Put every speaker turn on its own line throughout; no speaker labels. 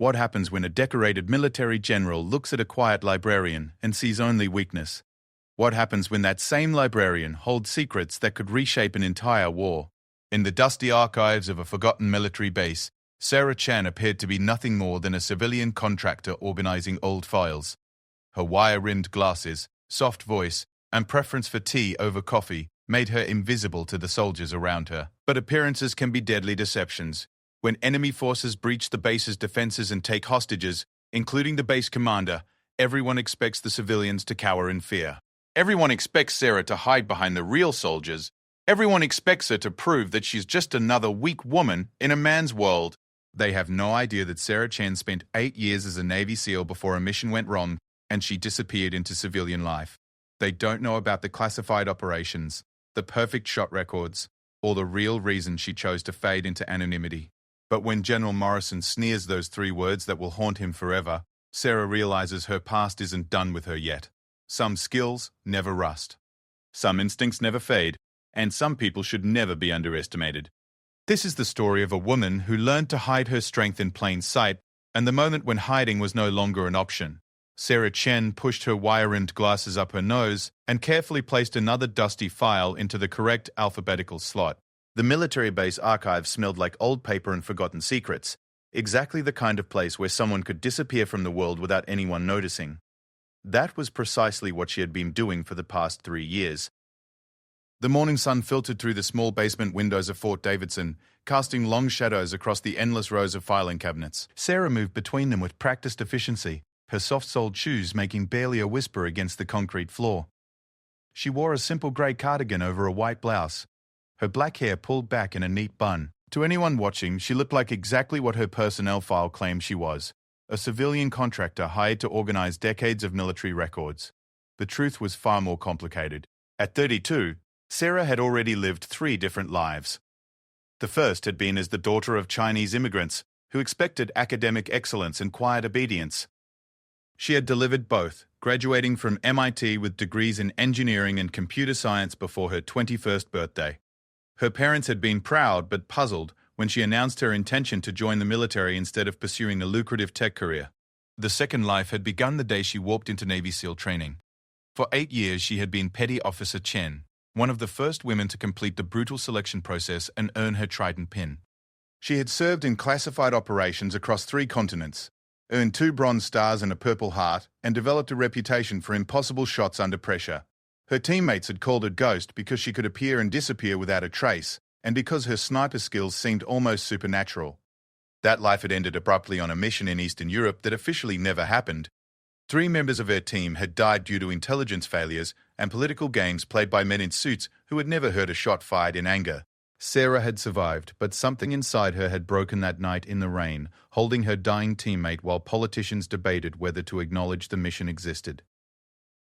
What happens when a decorated military general looks at a quiet librarian and sees only weakness? What happens when that same librarian holds secrets that could reshape an entire war? In the dusty archives of a forgotten military base, Sarah Chen appeared to be nothing more than a civilian contractor organizing old files. Her wire-rimmed glasses, soft voice, and preference for tea over coffee made her invisible to the soldiers around her. But appearances can be deadly deceptions. When enemy forces breach the base's defenses and take hostages, including the base commander, everyone expects the civilians to cower in fear. Everyone expects Sarah to hide behind the real soldiers. Everyone expects her to prove that she's just another weak woman in a man's world. They have no idea that Sarah Chen spent 8 years as a Navy SEAL before a mission went wrong and she disappeared into civilian life. They don't know about the classified operations, the perfect shot records, or the real reason she chose to fade into anonymity. But when General Morrison sneers those 3 words that will haunt him forever, Sarah realizes her past isn't done with her yet. Some skills never rust. Some instincts never fade, and some people should never be underestimated. This is the story of a woman who learned to hide her strength in plain sight, and the moment when hiding was no longer an option. Sarah Chen pushed her wire-rimmed glasses up her nose and carefully placed another dusty file into the correct alphabetical slot. The military base archive smelled like old paper and forgotten secrets, exactly the kind of place where someone could disappear from the world without anyone noticing. That was precisely what she had been doing for the past 3 years. The morning sun filtered through the small basement windows of Fort Davidson, casting long shadows across the endless rows of filing cabinets. Sarah moved between them with practiced efficiency, her soft-soled shoes making barely a whisper against the concrete floor. She wore a simple grey cardigan over a white blouse, her black hair pulled back in a neat bun. To anyone watching, she looked like exactly what her personnel file claimed she was, a civilian contractor hired to organize decades of military records. The truth was far more complicated. At 32, Sarah had already lived 3 different lives. The first had been as the daughter of Chinese immigrants who expected academic excellence and quiet obedience. She had delivered both, graduating from MIT with degrees in engineering and computer science before her 21st birthday. Her parents had been proud but puzzled when she announced her intention to join the military instead of pursuing a lucrative tech career. The second life had begun the day she walked into Navy SEAL training. For 8 years she had been Petty Officer Chen, one of the first women to complete the brutal selection process and earn her Trident pin. She had served in classified operations across 3 continents, earned 2 Bronze Stars and a Purple Heart, and developed a reputation for impossible shots under pressure. Her teammates had called her Ghost because she could appear and disappear without a trace, and because her sniper skills seemed almost supernatural. That life had ended abruptly on a mission in Eastern Europe that officially never happened. 3 members of her team had died due to intelligence failures and political games played by men in suits who had never heard a shot fired in anger. Sarah had survived, but something inside her had broken that night in the rain, holding her dying teammate while politicians debated whether to acknowledge the mission existed.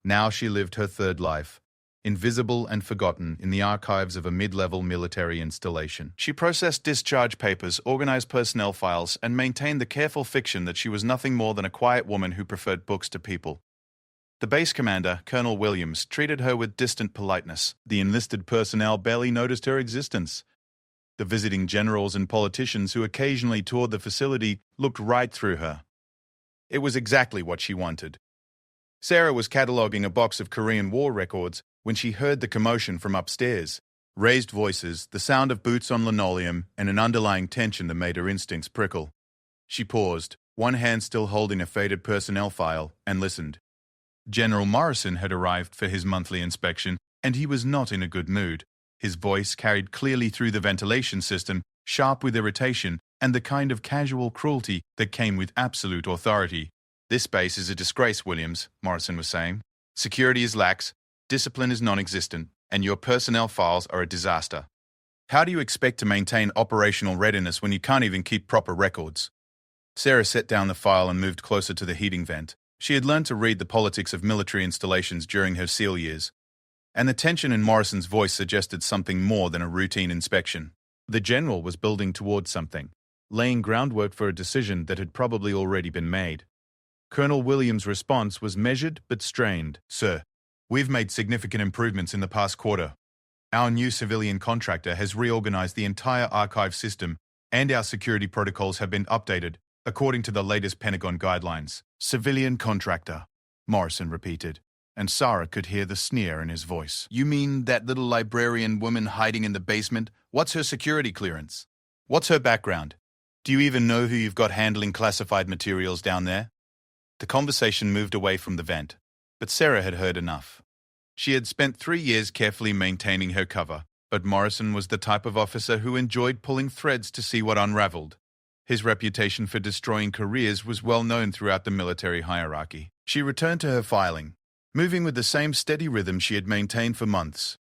Now she lived her 3rd life, invisible and forgotten in the archives of a mid-level military installation. She processed discharge papers, organized personnel files, and maintained the careful fiction that she was nothing more than a quiet woman who preferred books to people. The base commander, Colonel Williams, treated her with distant politeness. The enlisted personnel barely noticed her existence. The visiting generals and politicians who occasionally toured the facility looked right through her. It was exactly what she wanted. Sarah was cataloging a box of Korean War records when she heard the commotion from upstairs. Raised voices, the sound of boots on linoleum, and an underlying tension that made her instincts prickle. She paused, one hand still holding a faded personnel file, and listened. General Morrison had arrived for his monthly inspection, and he was not in a good mood. His voice carried clearly through the ventilation system, sharp with irritation, and the kind of casual cruelty that came with absolute authority. "This base is a disgrace, Williams," Morrison was saying. "Security is lax, discipline is non-existent, and your personnel files are a disaster. How do you expect to maintain operational readiness when you can't even keep proper records?" Sarah set down the file and moved closer to the heating vent. She had learned to read the politics of military installations during her SEAL years, and the tension in Morrison's voice suggested something more than a routine inspection. The general was building towards something, laying groundwork for a decision that had probably already been made. Colonel Williams' response was measured but strained. "Sir, we've made significant improvements in the past quarter. Our new civilian contractor has reorganized the entire archive system, and our security protocols have been updated. According to the latest Pentagon guidelines, civilian contractor, Morrison repeated, and Sarah could hear the sneer in his voice. You mean that little librarian woman hiding in the basement? What's her security clearance? What's her background? Do you even know who you've got handling classified materials down there? The conversation moved away from the vent, but Sarah had heard enough. She had spent 3 years carefully maintaining her cover, but Morrison was the type of officer who enjoyed pulling threads to see what unraveled. His reputation for destroying careers was well known throughout the military hierarchy. She returned to her filing, moving with the same steady rhythm she had maintained for months.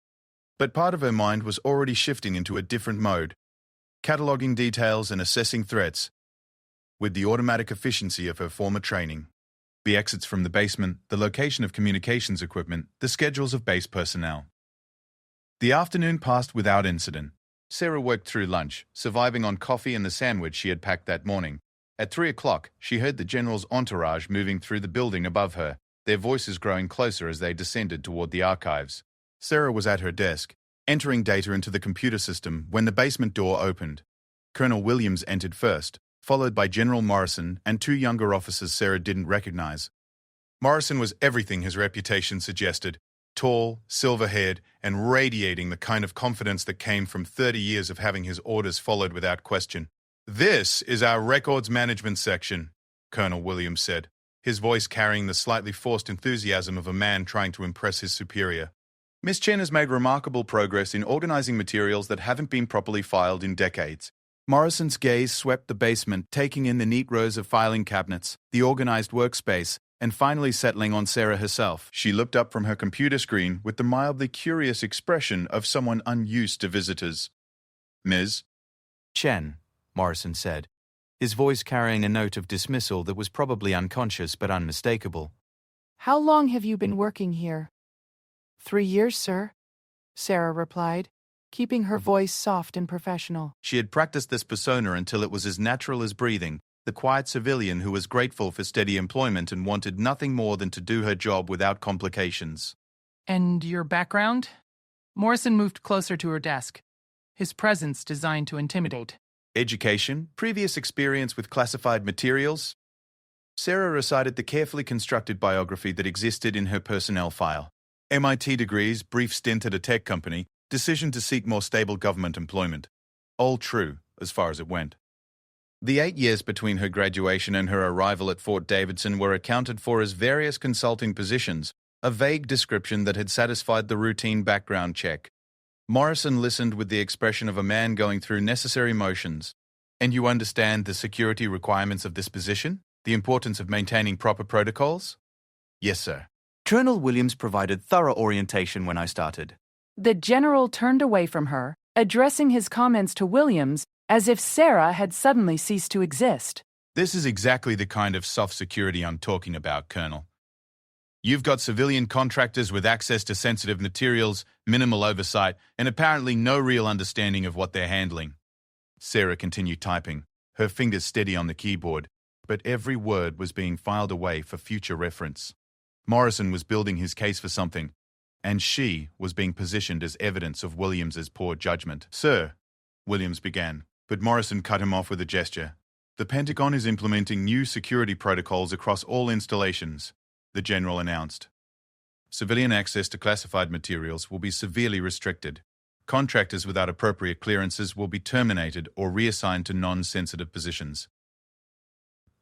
But part of her mind was already shifting into a different mode, cataloging details and assessing threats, with the automatic efficiency of her former training. The exits from the basement, the location of communications equipment, the schedules of base personnel. The afternoon passed without incident. Sarah worked through lunch, surviving on coffee and the sandwich she had packed that morning. At 3 o'clock, she heard the general's entourage moving through the building above her, their voices growing closer as they descended toward the archives. Sarah was at her desk, entering data into the computer system when the basement door opened. Colonel Williams entered first, followed by General Morrison and 2 younger officers Sarah didn't recognize. Morrison was everything his reputation suggested. Tall, silver-haired, and radiating the kind of confidence that came from 30 years of having his orders followed without question. "This is our records management section," Colonel Williams said, his voice carrying the slightly forced enthusiasm of a man trying to impress his superior. "Miss Chen has made remarkable progress in organizing materials that haven't been properly filed in decades." Morrison's gaze swept the basement, taking in the neat rows of filing cabinets, the organized workspace, and finally settling on Sarah herself. She looked up from her computer screen with the mildly curious expression of someone unused to visitors. "Ms.
Chen," Morrison said, his voice carrying a note of dismissal that was probably unconscious but unmistakable.
"How long have you been working here?" 3 years, sir," Sarah replied, keeping her voice soft and professional.
She had practiced this persona until it was as natural as breathing, the quiet civilian who was grateful for steady employment and wanted nothing more than to do her job without complications.
"And your background?" Morrison moved closer to her desk, his presence designed to intimidate.
"Education, previous experience with classified materials." Sarah recited the carefully constructed biography that existed in her personnel file. MIT degrees, brief stint at a tech company, decision to seek more stable government employment. All true, as far as it went. The 8 years between her graduation and her arrival at Fort Davidson were accounted for as various consulting positions, a vague description that had satisfied the routine background check. Morrison listened with the expression of a man going through necessary motions. "And you understand the security requirements of this position? The importance of maintaining proper protocols?" "Yes, sir."
Colonel Williams provided thorough orientation when I started.
The general turned away from her, addressing his comments to Williams as if Sarah had suddenly ceased to exist.
"This is exactly the kind of soft security I'm talking about, Colonel. You've got civilian contractors with access to sensitive materials, minimal oversight, and apparently no real understanding of what they're handling." Sarah continued typing, her fingers steady on the keyboard, but every word was being filed away for future reference. Morrison was building his case for something, and she was being positioned as evidence of Williams's poor judgment. "Sir," Williams began, but Morrison cut him off with a gesture. "The Pentagon is implementing new security protocols across all installations," the general announced. "Civilian access to classified materials will be severely restricted. Contractors without appropriate clearances will be terminated or reassigned to non-sensitive positions."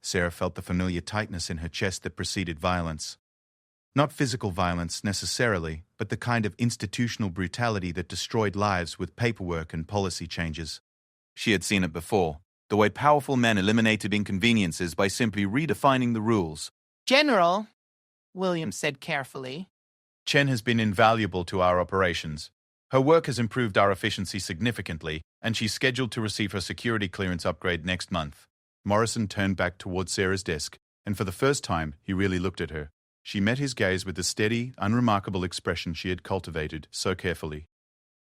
Sarah felt the familiar tightness in her chest that preceded violence. Not physical violence necessarily, but the kind of institutional brutality that destroyed lives with paperwork and policy changes. She had seen it before, the way powerful men eliminated inconveniences by simply redefining the rules.
"General," Williams said carefully.
"Chen has been invaluable to our operations. Her work has improved our efficiency significantly, and she's scheduled to receive her security clearance upgrade next month." Morrison turned back towards Sarah's desk, and for the first time, he really looked at her. She met his gaze with the steady, unremarkable expression she had cultivated so carefully.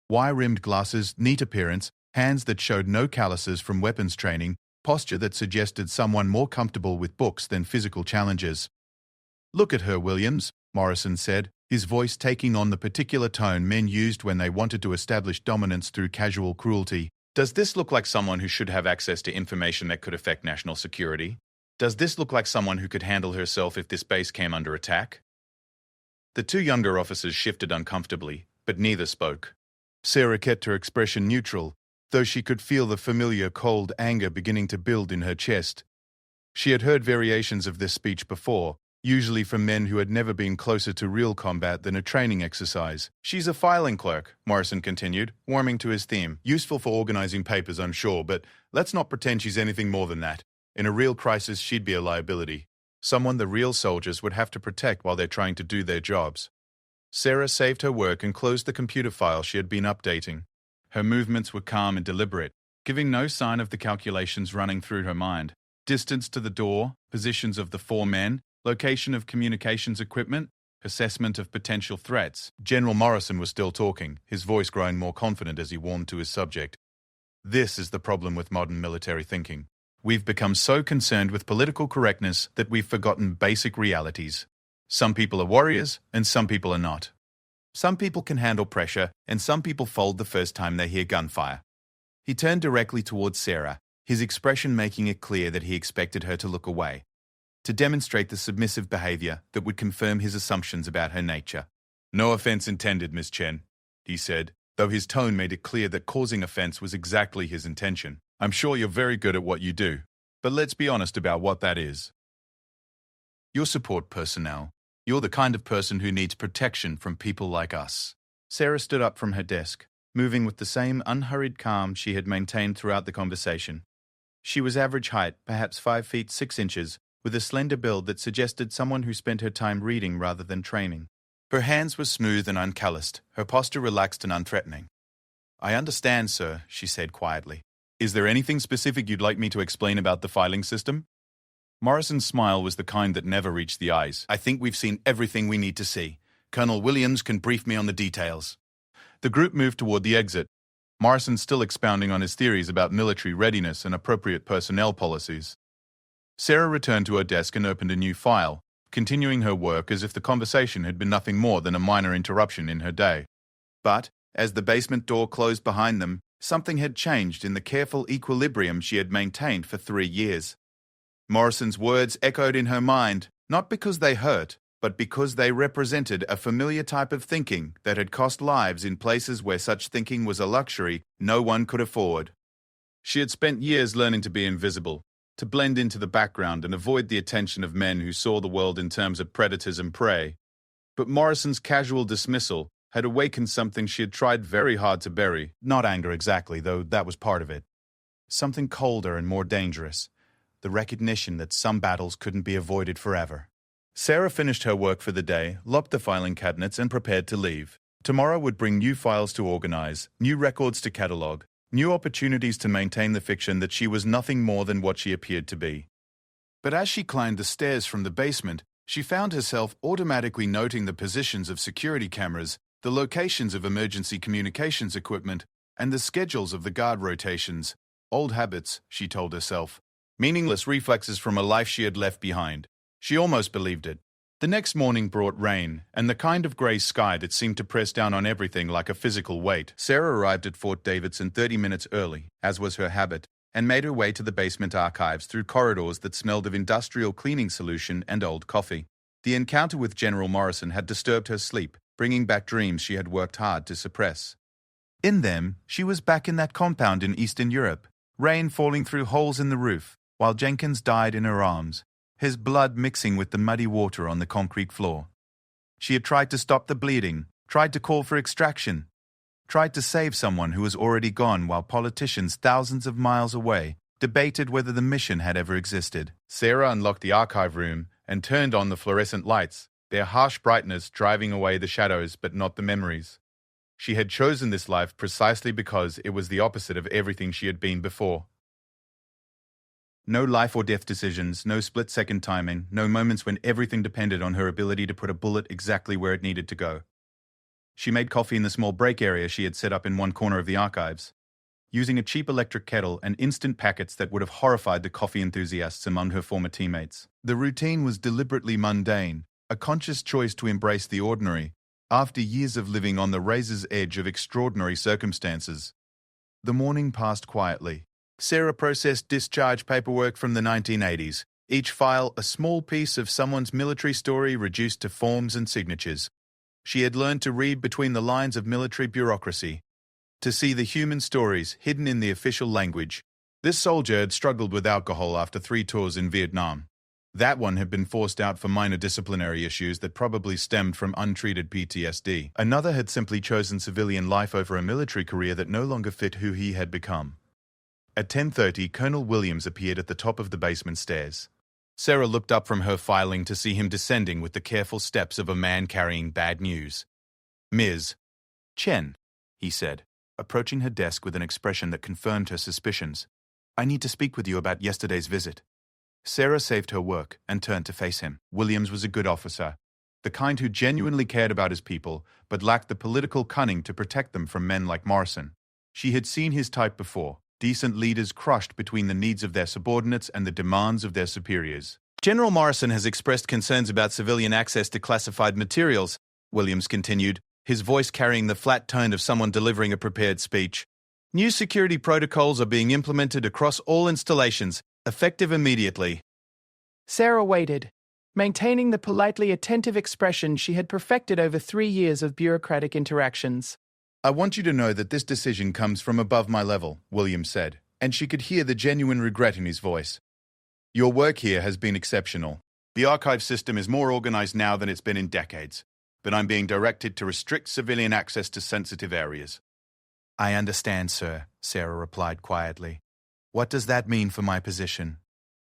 Wire-rimmed glasses, neat appearance, hands that showed no calluses from weapons training, posture that suggested someone more comfortable with books than physical challenges. "Look at her, Williams," Morrison said, his voice taking on the particular tone men used when they wanted to establish dominance through casual cruelty. Does this look like someone who should have access to information that could affect national security? Does this look like someone who could handle herself if this base came under attack? The two younger officers shifted uncomfortably, but neither spoke. Sarah kept her expression neutral, though she could feel the familiar cold anger beginning to build in her chest. She had heard variations of this speech before, usually from men who had never been closer to real combat than a training exercise. "She's a filing clerk," Morrison continued, warming to his theme. "Useful for organizing papers, I'm sure, but let's not pretend she's anything more than that. In a real crisis, she'd be a liability. Someone the real soldiers would have to protect while they're trying to do their jobs." Sarah saved her work and closed the computer file she had been updating. Her movements were calm and deliberate, giving no sign of the calculations running through her mind. Distance to the door, positions of the four men, location of communications equipment, assessment of potential threats. General Morrison was still talking, his voice growing more confident as he warmed to his subject. "This is the problem with modern military thinking. We've become so concerned with political correctness that we've forgotten basic realities. Some people are warriors, and some people are not. Some people can handle pressure, and some people fold the first time they hear gunfire." He turned directly towards Sarah, his expression making it clear that he expected her to look away, to demonstrate the submissive behavior that would confirm his assumptions about her nature. "No offense intended, Miss Chen," he said, though his tone made it clear that causing offense was exactly his intention. "I'm sure you're very good at what you do, but let's be honest about what that is. You're support personnel. You're the kind of person who needs protection from people like us." Sarah stood up from her desk, moving with the same unhurried calm she had maintained throughout the conversation. She was average height, perhaps 5 feet 6 inches, with a slender build that suggested someone who spent her time reading rather than training. Her hands were smooth and uncalloused, her posture relaxed and unthreatening. "I understand, sir," she said quietly. "Is there anything specific you'd like me to explain about the filing system?" Morrison's smile was the kind that never reached the eyes. "I think we've seen everything we need to see. Colonel Williams can brief me on the details." The group moved toward the exit, Morrison still expounding on his theories about military readiness and appropriate personnel policies. Sarah returned to her desk and opened a new file, continuing her work as if the conversation had been nothing more than a minor interruption in her day. But, as the basement door closed behind them, something had changed in the careful equilibrium she had maintained for 3 years. Morrison's words echoed in her mind, not because they hurt, but because they represented a familiar type of thinking that had cost lives in places where such thinking was a luxury no one could afford. She had spent years learning to be invisible, to blend into the background and avoid the attention of men who saw the world in terms of predators and prey. But Morrison's casual dismissal had awakened something she had tried very hard to bury. Not anger exactly, though that was part of it. Something colder and more dangerous. The recognition that some battles couldn't be avoided forever. Sarah finished her work for the day, locked the filing cabinets, and prepared to leave. Tomorrow would bring new files to organize, new records to catalog, new opportunities to maintain the fiction that she was nothing more than what she appeared to be. But as she climbed the stairs from the basement, she found herself automatically noting the positions of security cameras, the locations of emergency communications equipment, and the schedules of the guard rotations. Old habits, she told herself. Meaningless reflexes from a life she had left behind. She almost believed it. The next morning brought rain, and the kind of grey sky that seemed to press down on everything like a physical weight. Sarah arrived at Fort Davidson 30 minutes early, as was her habit, and made her way to the basement archives through corridors that smelled of industrial cleaning solution and old coffee. The encounter with General Morrison had disturbed her sleep, bringing back dreams she had worked hard to suppress. In them, she was back in that compound in Eastern Europe, rain falling through holes in the roof, while Jenkins died in her arms, his blood mixing with the muddy water on the concrete floor. She had tried to stop the bleeding, tried to call for extraction, tried to save someone who was already gone while politicians thousands of miles away debated whether the mission had ever existed. Sarah unlocked the archive room and turned on the fluorescent lights, their harsh brightness driving away the shadows but not the memories. She had chosen this life precisely because it was the opposite of everything she had been before. No life or death decisions, no split-second timing, no moments when everything depended on her ability to put a bullet exactly where it needed to go. She made coffee in the small break area she had set up in one corner of the archives, using a cheap electric kettle and instant packets that would have horrified the coffee enthusiasts among her former teammates. The routine was deliberately mundane, a conscious choice to embrace the ordinary, after years of living on the razor's edge of extraordinary circumstances. The morning passed quietly. Sarah processed discharge paperwork from the 1980s, each file a small piece of someone's military story reduced to forms and signatures. She had learned to read between the lines of military bureaucracy, to see the human stories hidden in the official language. This soldier had struggled with alcohol after 3 tours in Vietnam. That one had been forced out for minor disciplinary issues that probably stemmed from untreated PTSD. Another had simply chosen civilian life over a military career that no longer fit who he had become. At 10:30, Colonel Williams appeared at the top of the basement stairs. Sarah looked up from her filing to see him descending with the careful steps of a man carrying bad news. "Ms. Chen," he said, approaching her desk with an expression that confirmed her suspicions. "I need to speak with you about yesterday's visit." Sarah saved her work and turned to face him. Williams was a good officer, the kind who genuinely cared about his people, but lacked the political cunning to protect them from men like Morrison. She had seen his type before, decent leaders crushed between the needs of their subordinates and the demands of their superiors. "General Morrison has expressed concerns about civilian access to classified materials," Williams continued, his voice carrying the flat tone of someone delivering a prepared speech. "New security protocols are being implemented across all installations, effective immediately."
Sarah waited, maintaining the politely attentive expression she had perfected over 3 years of bureaucratic interactions.
"I want you to know that this decision comes from above my level," Williams said, and she could hear the genuine regret in his voice. "Your work here has been exceptional. The archive system is more organized now than it's been in decades, but I'm being directed to restrict civilian access to sensitive areas." "I understand, sir," Sarah replied quietly. "What does that mean for my position?"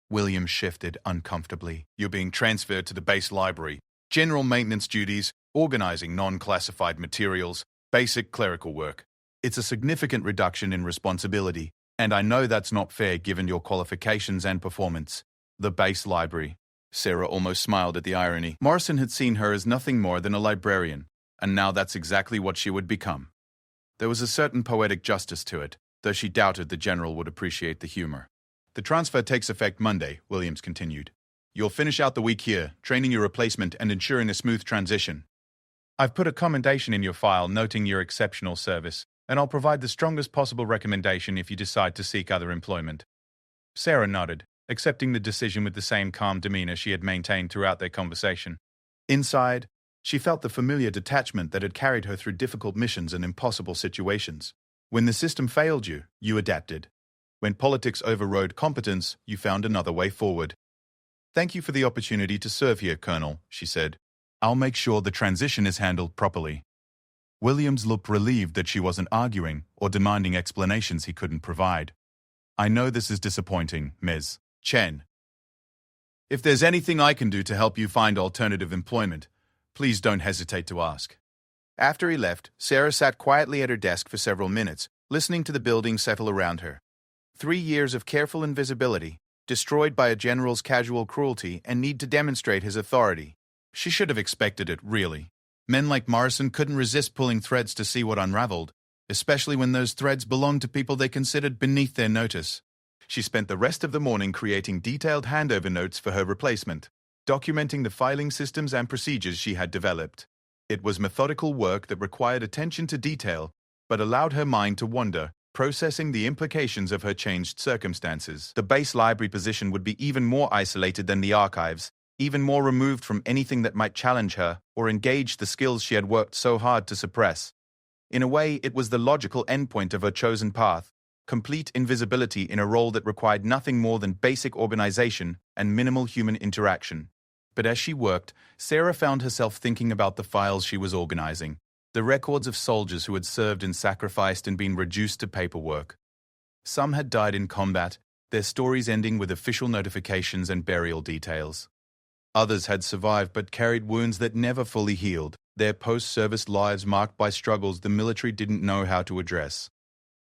Williams shifted uncomfortably. "You're being transferred to the base library. General maintenance duties, organizing non-classified materials, basic clerical work. It's a significant reduction in responsibility, and I know that's not fair given your qualifications and performance." The base library. Sarah almost smiled at the irony. Morrison had seen her as nothing more than a librarian, and now that's exactly what she would become. There was a certain poetic justice to it, though she doubted the general would appreciate the humor. "The transfer takes effect Monday," Williams continued. "You'll finish out the week here, training your replacement and ensuring a smooth transition. I've put a commendation in your file noting your exceptional service, and I'll provide the strongest possible recommendation if you decide to seek other employment." Sarah nodded, accepting the decision with the same calm demeanor she had maintained throughout their conversation. Inside, she felt the familiar detachment that had carried her through difficult missions and impossible situations. When the system failed you, you adapted. When politics overrode competence, you found another way forward. "Thank you for the opportunity to serve here, Colonel," she said. "I'll make sure the transition is handled properly." Williams looked relieved that she wasn't arguing or demanding explanations he couldn't provide. "I know this is disappointing, Ms. Chen. If there's anything I can do to help you find alternative employment, please don't hesitate to ask." After he left, Sarah sat quietly at her desk for several minutes, listening to the building settle around her. 3 years of careful invisibility, destroyed by a general's casual cruelty and need to demonstrate his authority. She should have expected it, really. Men like Morrison couldn't resist pulling threads to see what unraveled, especially when those threads belonged to people they considered beneath their notice. She spent the rest of the morning creating detailed handover notes for her replacement, documenting the filing systems and procedures she had developed. It was methodical work that required attention to detail, but allowed her mind to wander, processing the implications of her changed circumstances. The base library position would be even more isolated than the archives, even more removed from anything that might challenge her or engage the skills she had worked so hard to suppress. In a way, it was the logical endpoint of her chosen path, complete invisibility in a role that required nothing more than basic organization and minimal human interaction. But as she worked, Sarah found herself thinking about the files she was organizing, the records of soldiers who had served and sacrificed and been reduced to paperwork. Some had died in combat, their stories ending with official notifications and burial details. Others had survived but carried wounds that never fully healed, their post-service lives marked by struggles the military didn't know how to address.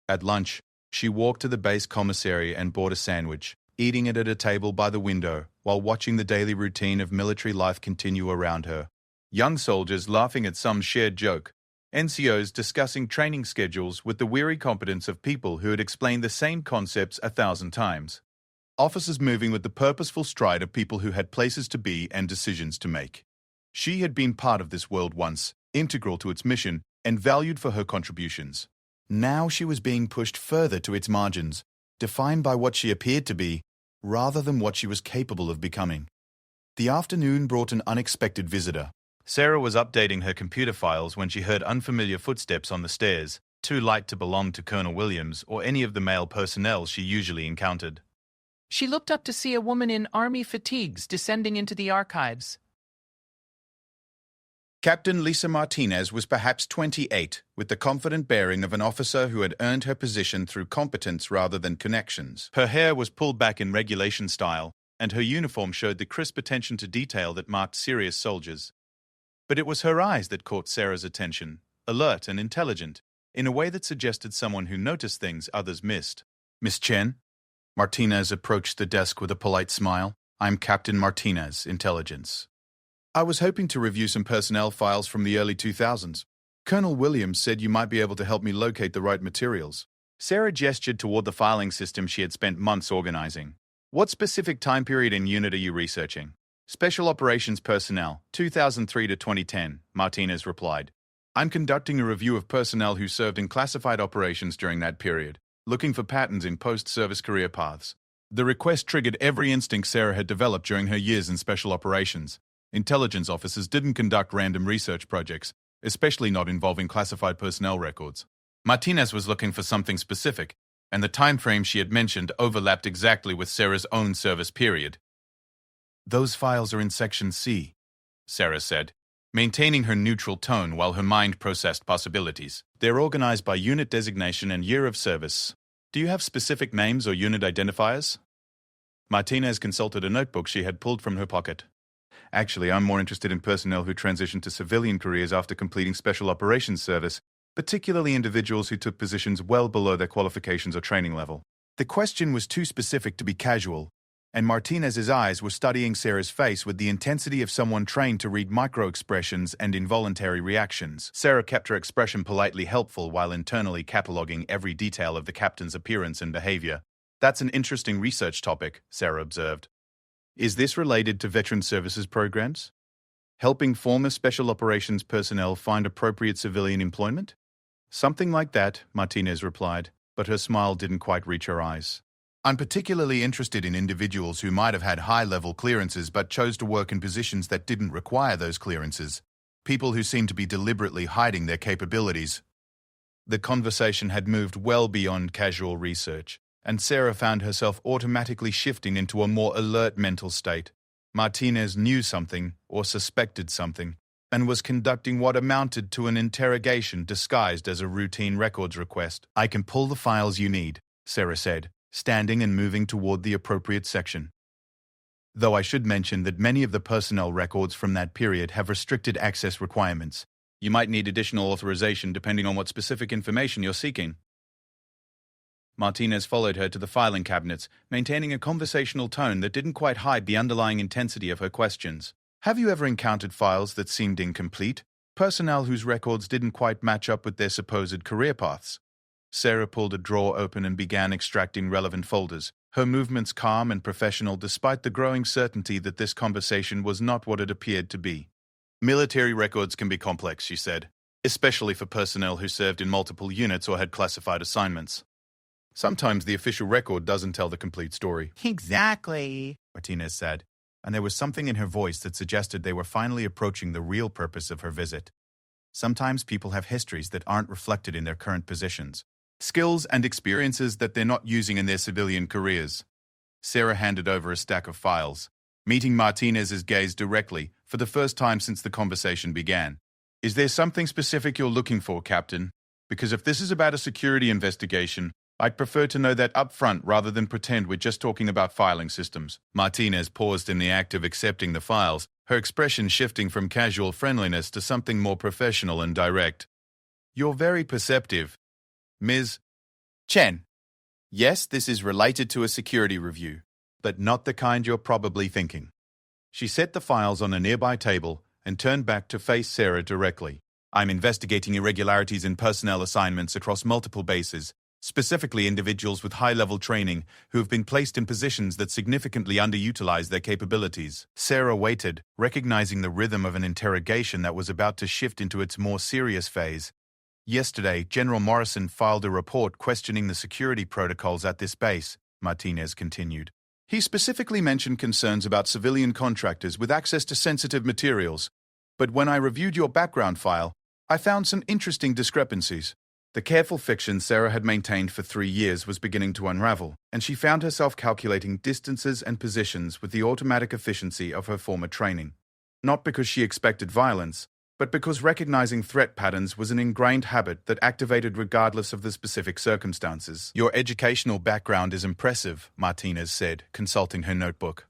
At lunch, she walked to the base commissary and bought a sandwich, eating it at a table by the window while watching the daily routine of military life continue around her. Young soldiers laughing at some shared joke, NCOs discussing training schedules with the weary competence of people who had explained the same concepts 1,000 times. Officers moving with the purposeful stride of people who had places to be and decisions to make. She had been part of this world once, integral to its mission, and valued for her contributions. Now she was being pushed further to its margins, defined by what she appeared to be, rather than what she was capable of becoming. The afternoon brought an unexpected visitor.
Sarah was updating her computer files when she heard unfamiliar footsteps on the stairs, too light to belong to Colonel Williams or any of the male personnel she usually encountered.
She looked up to see a woman in army fatigues descending into the archives.
Captain Lisa Martinez was perhaps 28, with the confident bearing of an officer who had earned her position through competence rather than connections.
Her hair was pulled back in regulation style, and her uniform showed the crisp attention to detail that marked serious soldiers. But it was her eyes that caught Sarah's attention, alert and intelligent, in a way that suggested someone who noticed things others missed.
Miss Chen? Martinez approached the desk with a polite smile. I'm Captain Martinez, Intelligence. I was hoping to review some personnel files from the early 2000s. Colonel Williams said you might be able to help me locate the right materials.
Sarah gestured toward the filing system she had spent months organizing. What specific time period and unit are you researching? Special Operations Personnel, 2003 to 2010, Martinez replied. I'm conducting a review of personnel who served in classified operations during that period, looking for patterns in post-service career paths. The request triggered every instinct Sarah had developed during her years in special operations. Intelligence officers didn't conduct random research projects, especially not involving classified personnel records. Martinez was looking for something specific, and the time frame she had mentioned overlapped exactly with Sarah's own service period.
Those files are in Section C, Sarah said, maintaining her neutral tone while her mind processed possibilities.
They're organized by unit designation and year of service. Do you have specific names or unit identifiers? Martinez consulted a notebook she had pulled from her pocket.
Actually, I'm more interested in personnel who transitioned to civilian careers after completing special operations service, particularly individuals who took positions well below their qualifications or training level. The question was too specific to be casual, and Martinez's eyes were studying Sarah's face with the intensity of someone trained to read micro-expressions and involuntary reactions.
Sarah kept her expression politely helpful while internally cataloging every detail of the captain's appearance and behavior. That's an interesting research topic, Sarah observed. Is this related to veteran services programs? Helping former special operations personnel find appropriate civilian employment?
Something like that, Martinez replied, but her smile didn't quite reach her eyes. I'm particularly interested in individuals who might have had high-level clearances but chose to work in positions that didn't require those clearances. People who seem to be deliberately hiding their capabilities. The conversation had moved well beyond casual research, and Sarah found herself automatically shifting into a more alert mental state. Martinez knew something, or suspected something, and was conducting what amounted to an interrogation disguised as a routine records request. I can pull the files you need, Sarah said, standing and moving toward the appropriate section. Though I should mention that many of the personnel records from that period have restricted access requirements.
You might need additional authorization depending on what specific information you're seeking. Martinez followed her to the filing cabinets, maintaining a conversational tone that didn't quite hide the underlying intensity of her questions.
Have you ever encountered files that seemed incomplete? Personnel whose records didn't quite match up with their supposed career paths? Sarah pulled a drawer open and began extracting relevant folders, her movements calm and professional despite the growing certainty that this conversation was not what it appeared to be.
Military records can be complex, she said, especially for personnel who served in multiple units or had classified assignments.
Sometimes the official record doesn't tell the complete story.
Exactly,
Martinez said, and there was something in her voice that suggested they were finally approaching the real purpose of her visit. Sometimes people have histories that aren't reflected in their current positions, skills and experiences that they're not using in their civilian careers. Sarah handed over a stack of files, meeting Martinez's gaze directly for the first time since the conversation began. Is there something specific you're looking for, Captain? Because if this is about a security investigation, I'd prefer to know that up front rather than pretend we're just talking about filing systems. Martinez paused in the act of accepting the files, her expression shifting from casual friendliness to something more professional and direct. You're very perceptive, Ms. Chen. Yes, this is related to a security review, but not the kind you're probably thinking. She set the files on a nearby table and turned back to face Sarah directly. I'm investigating irregularities in personnel assignments across multiple bases, specifically individuals with high-level training who have been placed in positions that significantly underutilize their capabilities. Sarah waited, recognizing the rhythm of an interrogation that was about to shift into its more serious phase. Yesterday, General Morrison filed a report questioning the security protocols at this base, Martinez continued. He specifically mentioned concerns about civilian contractors with access to sensitive materials. But when I reviewed your background file, I found some interesting discrepancies. The careful fiction Sarah had maintained for 3 years was beginning to unravel, and she found herself calculating distances and positions with the automatic efficiency of her former training. Not because she expected violence, but because recognizing threat patterns was an ingrained habit that activated regardless of the specific circumstances. Your educational background is impressive, Martinez said, consulting her notebook.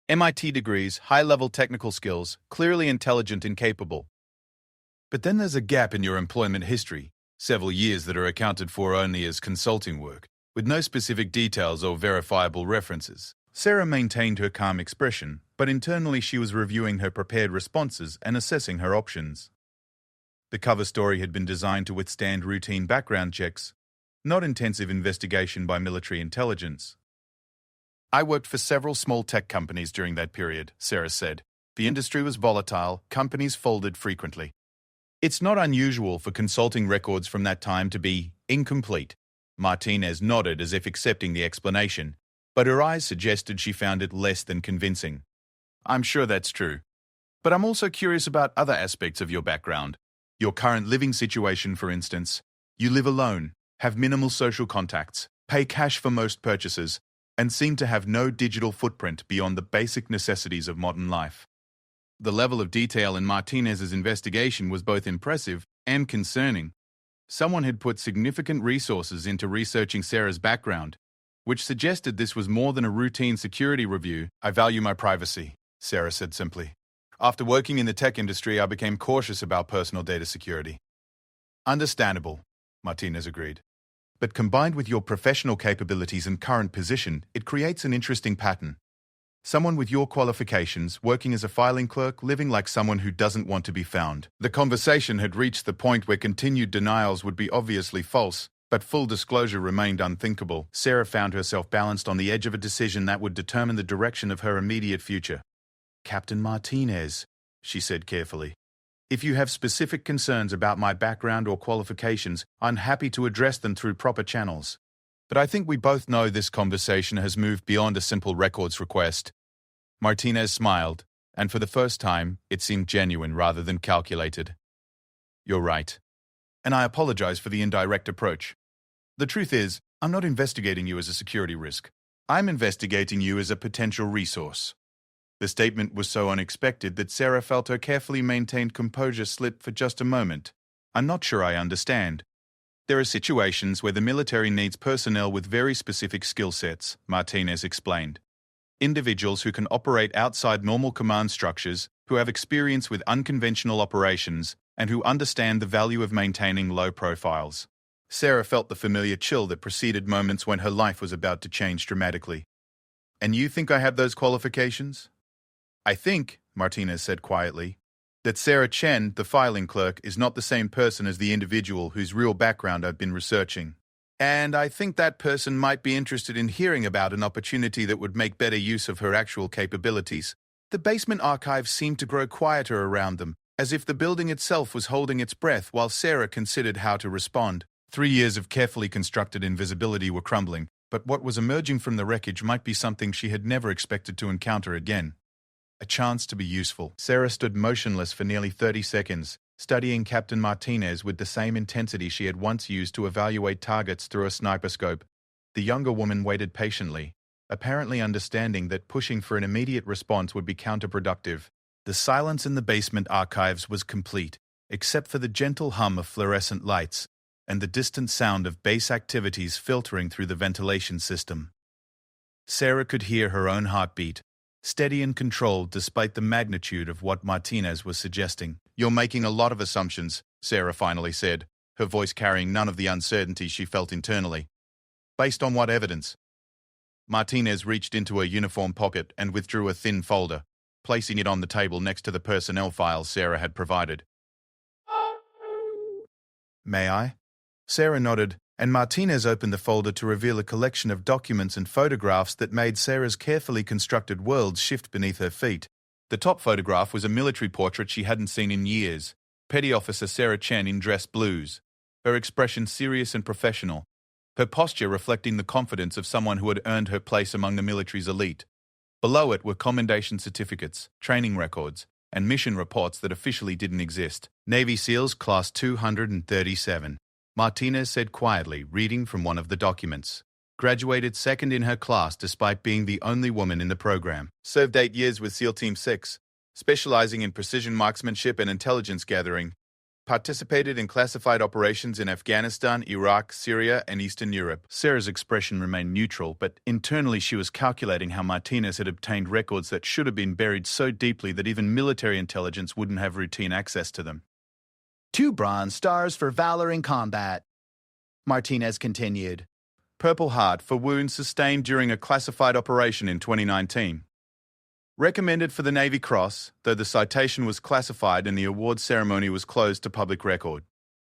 MIT degrees, high-level technical skills, clearly intelligent and capable. But then there's a gap in your employment history, several years that are accounted for only as consulting work, with no specific details or verifiable references. Sarah maintained her calm expression, but internally she was reviewing her prepared responses and assessing her options. The cover story had been designed to withstand routine background checks, not intensive investigation by military intelligence. I worked for several small tech companies during that period, Sarah said. The industry was volatile, companies folded frequently. It's not unusual for consulting records from that time to be incomplete. Martinez nodded as if accepting the explanation, but her eyes suggested she found it less than convincing. I'm sure that's true. But I'm also curious about other aspects of your background. Your current living situation, for instance. You live alone, have minimal social contacts, pay cash for most purchases, and seem to have no digital footprint beyond the basic necessities of modern life. The level of detail in Martinez's investigation was both impressive and concerning. Someone had put significant resources into researching Sarah's background, which suggested this was more than a routine security review. I value my privacy, Sarah said simply. After working in the tech industry, I became cautious about personal data security. Understandable, Martinez agreed. But combined with your professional capabilities and current position, it creates an interesting pattern. Someone with your qualifications, working as a filing clerk, living like someone who doesn't want to be found. The conversation had reached the point where continued denials would be obviously false, but full disclosure remained unthinkable. Sarah found herself balanced on the edge of a decision that would determine the direction of her immediate future. Captain Martinez, she said carefully. If you have specific concerns about my background or qualifications, I'm happy to address them through proper channels. But I think we both know this conversation has moved beyond a simple records request. Martinez smiled, and for the first time, it seemed genuine rather than calculated. You're right. And I apologize for the indirect approach. The truth is, I'm not investigating you as a security risk. I'm investigating you as a potential resource. The statement was so unexpected that Sarah felt her carefully maintained composure slip for just a moment. I'm not sure I understand. There are situations where the military needs personnel with very specific skill sets, Martinez explained. Individuals who can operate outside normal command structures, who have experience with unconventional operations, and who understand the value of maintaining low profiles. Sarah felt the familiar chill that preceded moments when her life was about to change dramatically. And you think I have those qualifications? I think, Martinez said quietly, that Sarah Chen, the filing clerk, is not the same person as the individual whose real background I've been researching. And I think that person might be interested in hearing about an opportunity that would make better use of her actual capabilities. The basement archives seemed to grow quieter around them, as if the building itself was holding its breath while Sarah considered how to respond. 3 years of carefully constructed invisibility were crumbling, but what was emerging from the wreckage might be something she had never expected to encounter again. A chance to be useful. Sarah stood motionless for nearly 30 seconds, studying Captain Martinez with the same intensity she had once used to evaluate targets through a sniper scope. The younger woman waited patiently, apparently understanding that pushing for an immediate response would be counterproductive. The silence in the basement archives was complete, except for the gentle hum of fluorescent lights and the distant sound of base activities filtering through the ventilation system. Sarah could hear her own heartbeat, steady and controlled despite the magnitude of what Martinez was suggesting. You're making a lot of assumptions, Sarah finally said, her voice carrying none of the uncertainty she felt internally. Based on what evidence? Martinez reached into her uniform pocket and withdrew a thin folder, placing it on the table next to the personnel files Sarah had provided. May I? Sarah nodded, and Martinez opened the folder to reveal a collection of documents and photographs that made Sarah's carefully constructed world shift beneath her feet. The top photograph was a military portrait she hadn't seen in years, Petty Officer Sarah Chen in dress blues, her expression serious and professional, her posture reflecting the confidence of someone who had earned her place among the military's elite. Below it were commendation certificates, training records, and mission reports that officially didn't exist. Navy SEALs Class 237. Martinez said quietly, reading from one of the documents. Graduated second in her class despite being the only woman in the program. Served 8 years with SEAL Team 6, specializing in precision marksmanship and intelligence gathering. Participated in classified operations in Afghanistan, Iraq, Syria, and Eastern Europe. Sarah's expression remained neutral, but internally she was calculating how Martinez had obtained records that should have been buried so deeply that even military intelligence wouldn't have routine access to them.
2 Bronze Stars for valor in combat, Martinez continued.
Purple Heart for wounds sustained during a classified operation in 2019. Recommended for the Navy Cross, though the citation was classified and the award ceremony was closed to public record.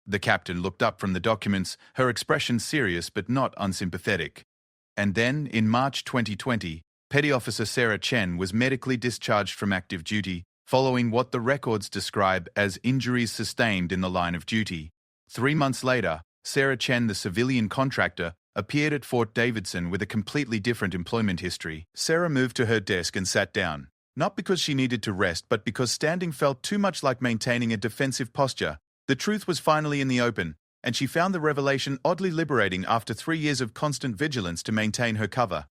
The captain looked up from the documents, her expression serious but not unsympathetic. And then, in March 2020, Petty Officer Sarah Chen was medically discharged from active duty, following what the records describe as injuries sustained in the line of duty. 3 months later, Sarah Chen, the civilian contractor, appeared at Fort Davidson with a completely different employment history. Sarah moved to her desk and sat down, not because she needed to rest, but because standing felt too much like maintaining a defensive posture. The truth was finally in the open, and she found the revelation oddly liberating after 3 years of constant vigilance to maintain her cover.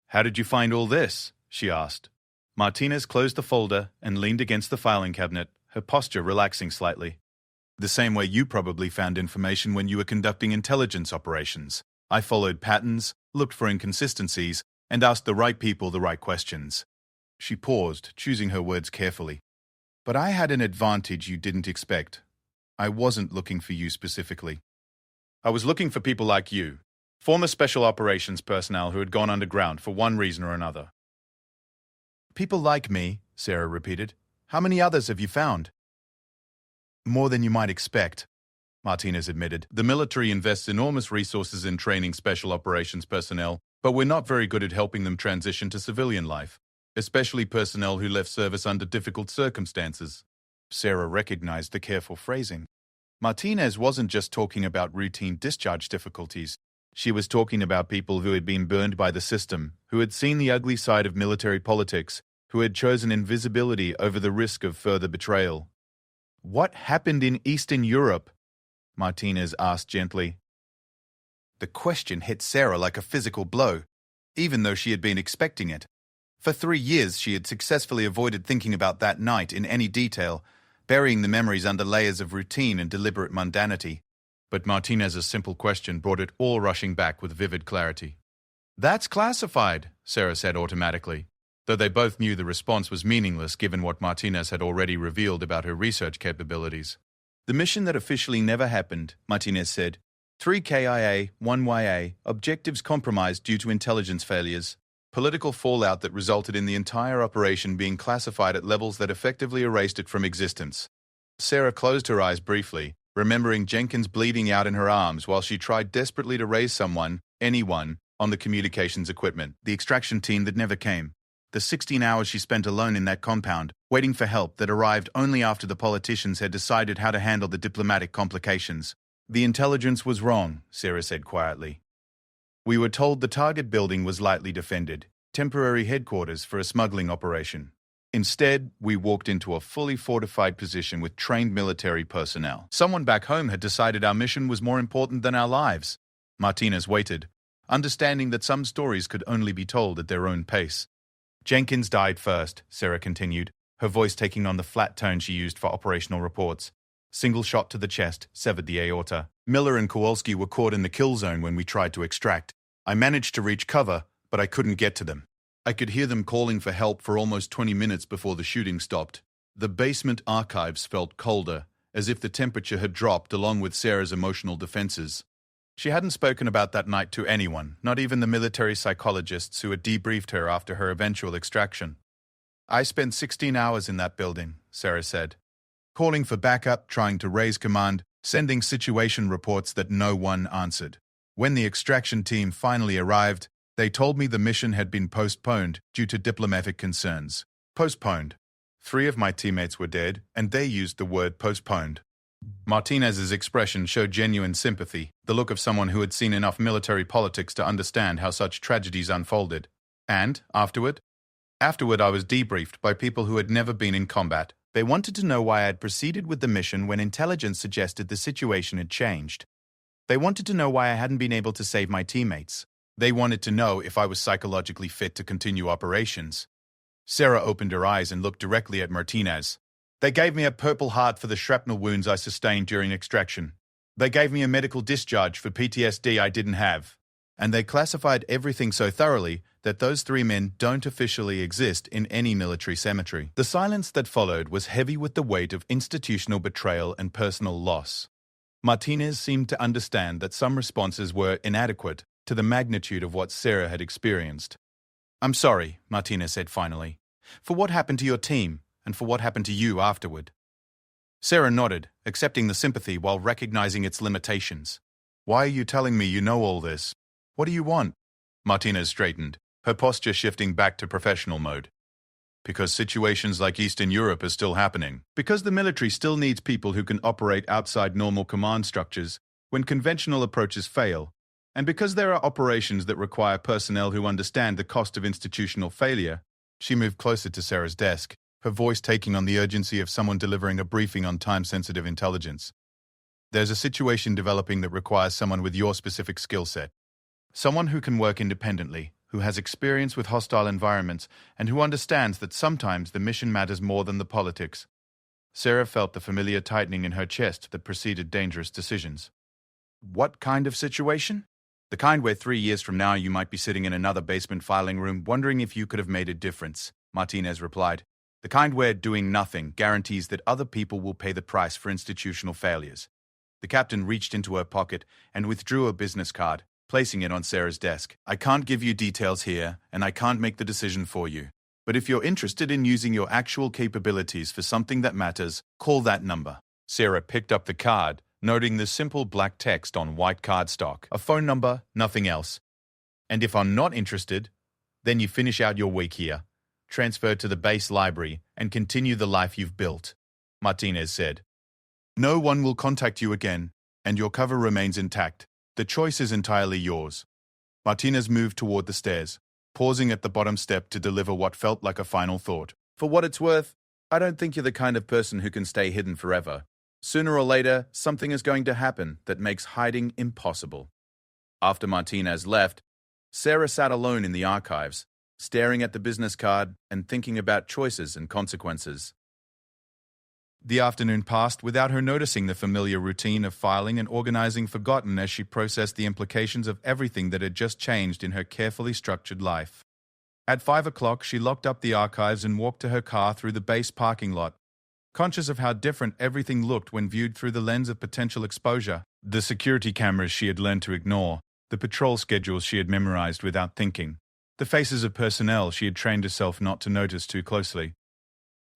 "How did you find all this?" she asked. Martinez closed the folder and leaned against the filing cabinet, her posture relaxing slightly. "The same way you probably found information when you were conducting intelligence operations. I followed patterns, looked for inconsistencies, and asked the right people the right questions." She paused, choosing her words carefully. "But I had an advantage you didn't expect. I wasn't looking for you specifically. I was looking for people like you, former special operations personnel who had gone underground for one reason or another." "People like me," Sarah repeated. "How many others have you found?" "More than you might expect," Martinez admitted. "The military invests enormous resources in training special operations personnel, but we're not very good at helping them transition to civilian life, especially personnel who left service under difficult circumstances." Sarah recognized the careful phrasing. Martinez wasn't just talking about routine discharge difficulties. She was talking about people who had been burned by the system, who had seen the ugly side of military politics, who had chosen invisibility over the risk of further betrayal. "What happened in Eastern Europe?" Martinez asked gently. The question hit Sarah like a physical blow, even though she had been expecting it. For 3 years, she had successfully avoided thinking about that night in any detail, burying the memories under layers of routine and deliberate mundanity. But Martinez's simple question brought it all rushing back with vivid clarity. "That's classified," Sarah said automatically, though they both knew the response was meaningless given what Martinez had already revealed about her research capabilities. "The mission that officially never happened," Martinez said. 3 KIA, 1 YA, objectives compromised due to intelligence failures, political fallout that resulted in the entire operation being classified at levels that effectively erased it from existence." Sarah closed her eyes briefly, remembering Jenkins bleeding out in her arms while she tried desperately to raise anyone, on the communications equipment, the extraction team that never came. The 16 hours she spent alone in that compound, waiting for help that arrived only after the politicians had decided how to handle the diplomatic complications. "The intelligence was wrong," Sarah said quietly. "We were told the target building was lightly defended, temporary headquarters for a smuggling operation. Instead, we walked into a fully fortified position with trained military personnel. Someone back home had decided our mission was more important than our lives." Martinez waited, understanding that some stories could only be told at their own pace. "Jenkins died first," Sarah continued, her voice taking on the flat tone she used for operational reports. "Single shot to the chest, severed the aorta. Miller and Kowalski were caught in the kill zone when we tried to extract. I managed to reach cover, but I couldn't get to them. I could hear them calling for help for almost 20 minutes before the shooting stopped. The basement archives felt colder, as if the temperature had dropped along with Sarah's emotional defenses." She hadn't spoken about that night to anyone, not even the military psychologists who had debriefed her after her eventual extraction. "I spent 16 hours in that building," Sarah said, calling for backup, trying to raise command, sending situation reports that no one answered. When the extraction team finally arrived, they told me the mission had been postponed due to diplomatic concerns. Postponed. 3 of my teammates were dead, and they used the word postponed. Martinez's expression showed genuine sympathy, the look of someone who had seen enough military politics to understand how such tragedies unfolded. And, afterward, I was debriefed by people who had never been in combat. They wanted to know why I had proceeded with the mission when intelligence suggested the situation had changed. They wanted to know why I hadn't been able to save my teammates. They wanted to know if I was psychologically fit to continue operations. Sarah opened her eyes and looked directly at Martinez. They gave me a Purple Heart for the shrapnel wounds I sustained during extraction. They gave me a medical discharge for PTSD I didn't have. And they classified everything so thoroughly that those 3 men don't officially exist in any military cemetery. The silence that followed was heavy with the weight of institutional betrayal and personal loss. Martinez seemed to understand that some responses were inadequate to the magnitude of what Sarah had experienced. "I'm sorry," Martinez said finally, "for what happened to your team and for what happened to you afterward." Sarah nodded, accepting the sympathy while recognizing its limitations. "Why are you telling me you know all this? What do you want?" Martinez straightened, her posture shifting back to professional mode. "Because situations like Eastern Europe are still happening. Because the military still needs people who can operate outside normal command structures when conventional approaches fail. And because there are operations that require personnel who understand the cost of institutional failure." She moved closer to Sarah's desk, her voice taking on the urgency of someone delivering a briefing on time-sensitive intelligence. "There's a situation developing that requires someone with your specific skill set. Someone who can work independently, who has experience with hostile environments, and who understands that sometimes the mission matters more than the politics." Sarah felt the familiar tightening in her chest that preceded dangerous decisions. "What kind of situation?" "The kind where 3 years from now you might be sitting in another basement filing room wondering if you could have made a difference," Martinez replied. "The kind where doing nothing guarantees that other people will pay the price for institutional failures." The captain reached into her pocket and withdrew a business card, placing it on Sarah's desk. "I can't give you details here, and I can't make the decision for you. But if you're interested in using your actual capabilities for something that matters, call that number." Sarah picked up the card, noting the simple black text on white cardstock. "A phone number, nothing else. And if I'm not interested, then you finish out your week here, transfer to the base library, and continue the life you've built," Martinez said. "No one will contact you again, and your cover remains intact. The choice is entirely yours." Martinez moved toward the stairs, pausing at the bottom step to deliver what felt like a final thought. "For what it's worth, I don't think you're the kind of person who can stay hidden forever. Sooner or later, something is going to happen that makes hiding impossible." After Martinez left, Sarah sat alone in the archives, staring at the business card and thinking about choices and consequences. The afternoon passed without her noticing the familiar routine of filing and organizing forgotten as she processed the implications of everything that had just changed in her carefully structured life. At 5 o'clock, she locked up the archives and walked to her car through the base parking lot, conscious of how different everything looked when viewed through the lens of potential exposure. The security cameras she had learned to ignore, the patrol schedules she had memorized without thinking, the faces of personnel she had trained herself not to notice too closely.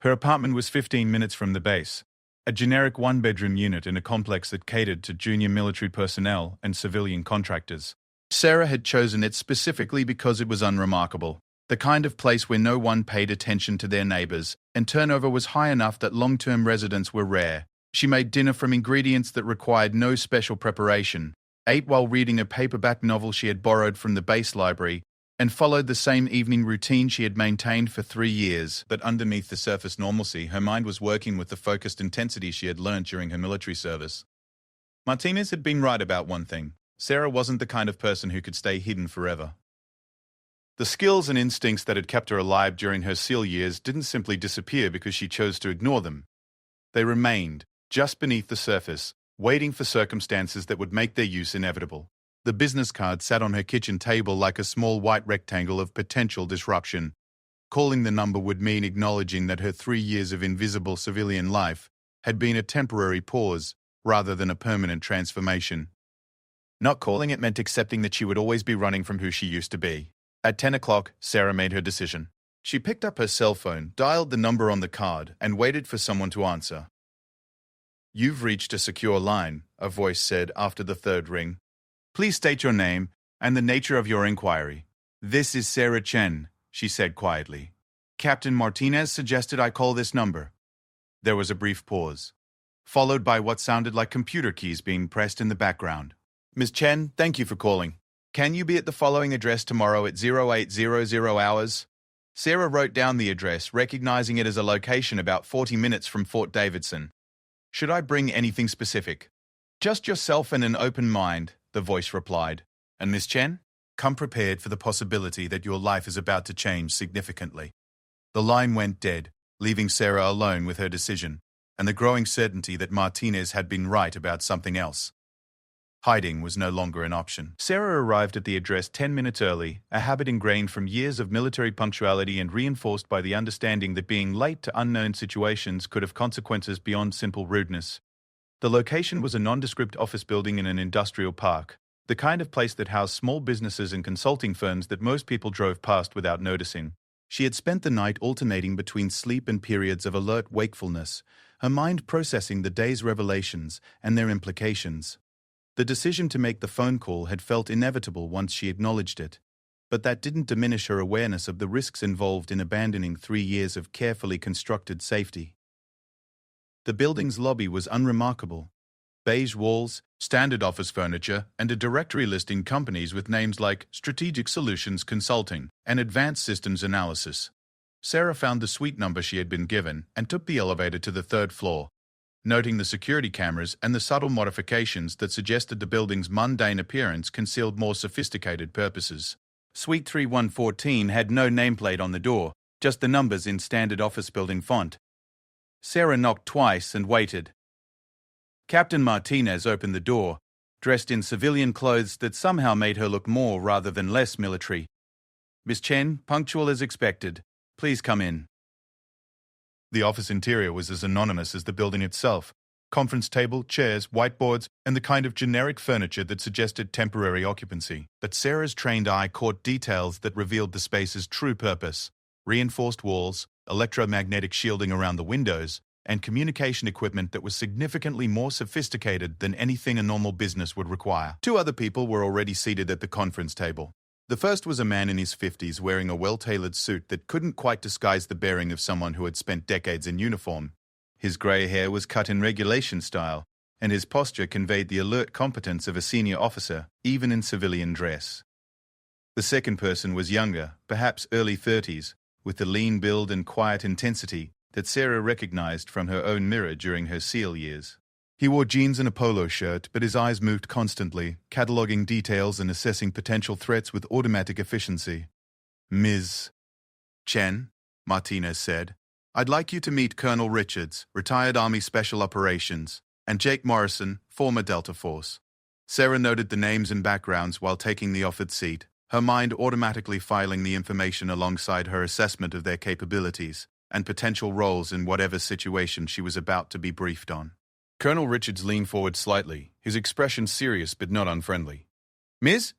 Her apartment was 15 minutes from the base, a generic one-bedroom unit in a complex that catered to junior military personnel and civilian contractors. Sarah had chosen it specifically because it was unremarkable, the kind of place where no one paid attention to their neighbors, and turnover was high enough that long-term residents were rare. She made dinner from ingredients that required no special preparation, ate while reading a paperback novel she had borrowed from the base library, and followed the same evening routine she had maintained for 3 years. But underneath the surface normalcy, her mind was working with the focused intensity she had learned during her military service. Martinez had been right about one thing. Sarah wasn't the kind of person who could stay hidden forever. The skills and instincts that had kept her alive during her SEAL years didn't simply disappear because she chose to ignore them. They remained, just beneath the surface, waiting for circumstances that would make their use inevitable. The business card sat on her kitchen table like a small white rectangle of potential disruption. Calling the number would mean acknowledging that her 3 years of invisible civilian life had been a temporary pause rather than a permanent transformation. Not calling it meant accepting that she would always be running from who she used to be. At 10 o'clock, Sarah made her decision. She picked up her cell phone, dialed the number on the card, and waited for someone to answer. "You've reached a secure line," a voice said after the third ring. "Please state your name and the nature of your inquiry." "This is Sarah Chen," she said quietly. Captain Martinez suggested I call this number. There was a brief pause, followed by what sounded like computer keys being pressed in the background. Ms. Chen, thank you for calling. Can you be at the following address tomorrow at 0800 hours? Sarah wrote down the address, recognizing it as a location about 40 minutes from Fort Davidson. Should I bring anything specific? Just yourself and an open mind, the voice replied. And Miss Chen? Come prepared for the possibility that your life is about to change significantly. The line went dead, leaving Sarah alone with her decision, and the growing certainty that Martinez had been right about something else. Hiding was no longer an option. Sarah arrived at the address 10 minutes early, a habit ingrained from years of military punctuality and reinforced by the understanding that being late to unknown situations could have consequences beyond simple rudeness. The location was a nondescript office building in an industrial park, the kind of place that housed small businesses and consulting firms that most people drove past without noticing. She had spent the night alternating between sleep and periods of alert wakefulness, her mind processing the day's revelations and their implications. The decision to make the phone call had felt inevitable once she acknowledged it, but that didn't diminish her awareness of the risks involved in abandoning 3 years of carefully constructed safety. The building's lobby was unremarkable. Beige walls, standard office furniture, and a directory listing companies with names like Strategic Solutions Consulting and Advanced Systems Analysis. Sarah found the suite number she had been given and took the elevator to the 3rd floor, noting the security cameras and the subtle modifications that suggested the building's mundane appearance concealed more sophisticated purposes. Suite 3114 had no nameplate on the door, just the numbers in standard office building font. Sarah knocked twice and waited. Captain Martinez opened the door, dressed in civilian clothes that somehow made her look more rather than less military. Miss Chen, punctual as expected. Please come in. The office interior was as anonymous as the building itself. Conference table, chairs, whiteboards, and the kind of generic furniture that suggested temporary occupancy. But Sarah's trained eye caught details that revealed the space's true purpose: reinforced walls, electromagnetic shielding around the windows, and communication equipment that was significantly more sophisticated than anything a normal business would require. 2 other people were already seated at the conference table. The first was a man in his 50s wearing a well-tailored suit that couldn't quite disguise the bearing of someone who had spent decades in uniform. His grey hair was cut in regulation style, and his posture conveyed the alert competence of a senior officer, even in civilian dress. The second person was younger, perhaps early 30s, with the lean build and quiet intensity that Sarah recognized from her own mirror during her SEAL years. He wore jeans and a polo shirt, but his eyes moved constantly, cataloging details and assessing potential threats with automatic efficiency. Ms. Chen, Martinez said, I'd like you to meet Colonel Richards, retired Army Special Operations, and Jake Morrison, former Delta Force. Sarah noted the names and backgrounds while taking the offered seat, her mind automatically filing the information alongside her assessment of their capabilities and potential roles in whatever situation she was about to be briefed on. Colonel Richards leaned forward slightly, his expression serious but not unfriendly. Ms.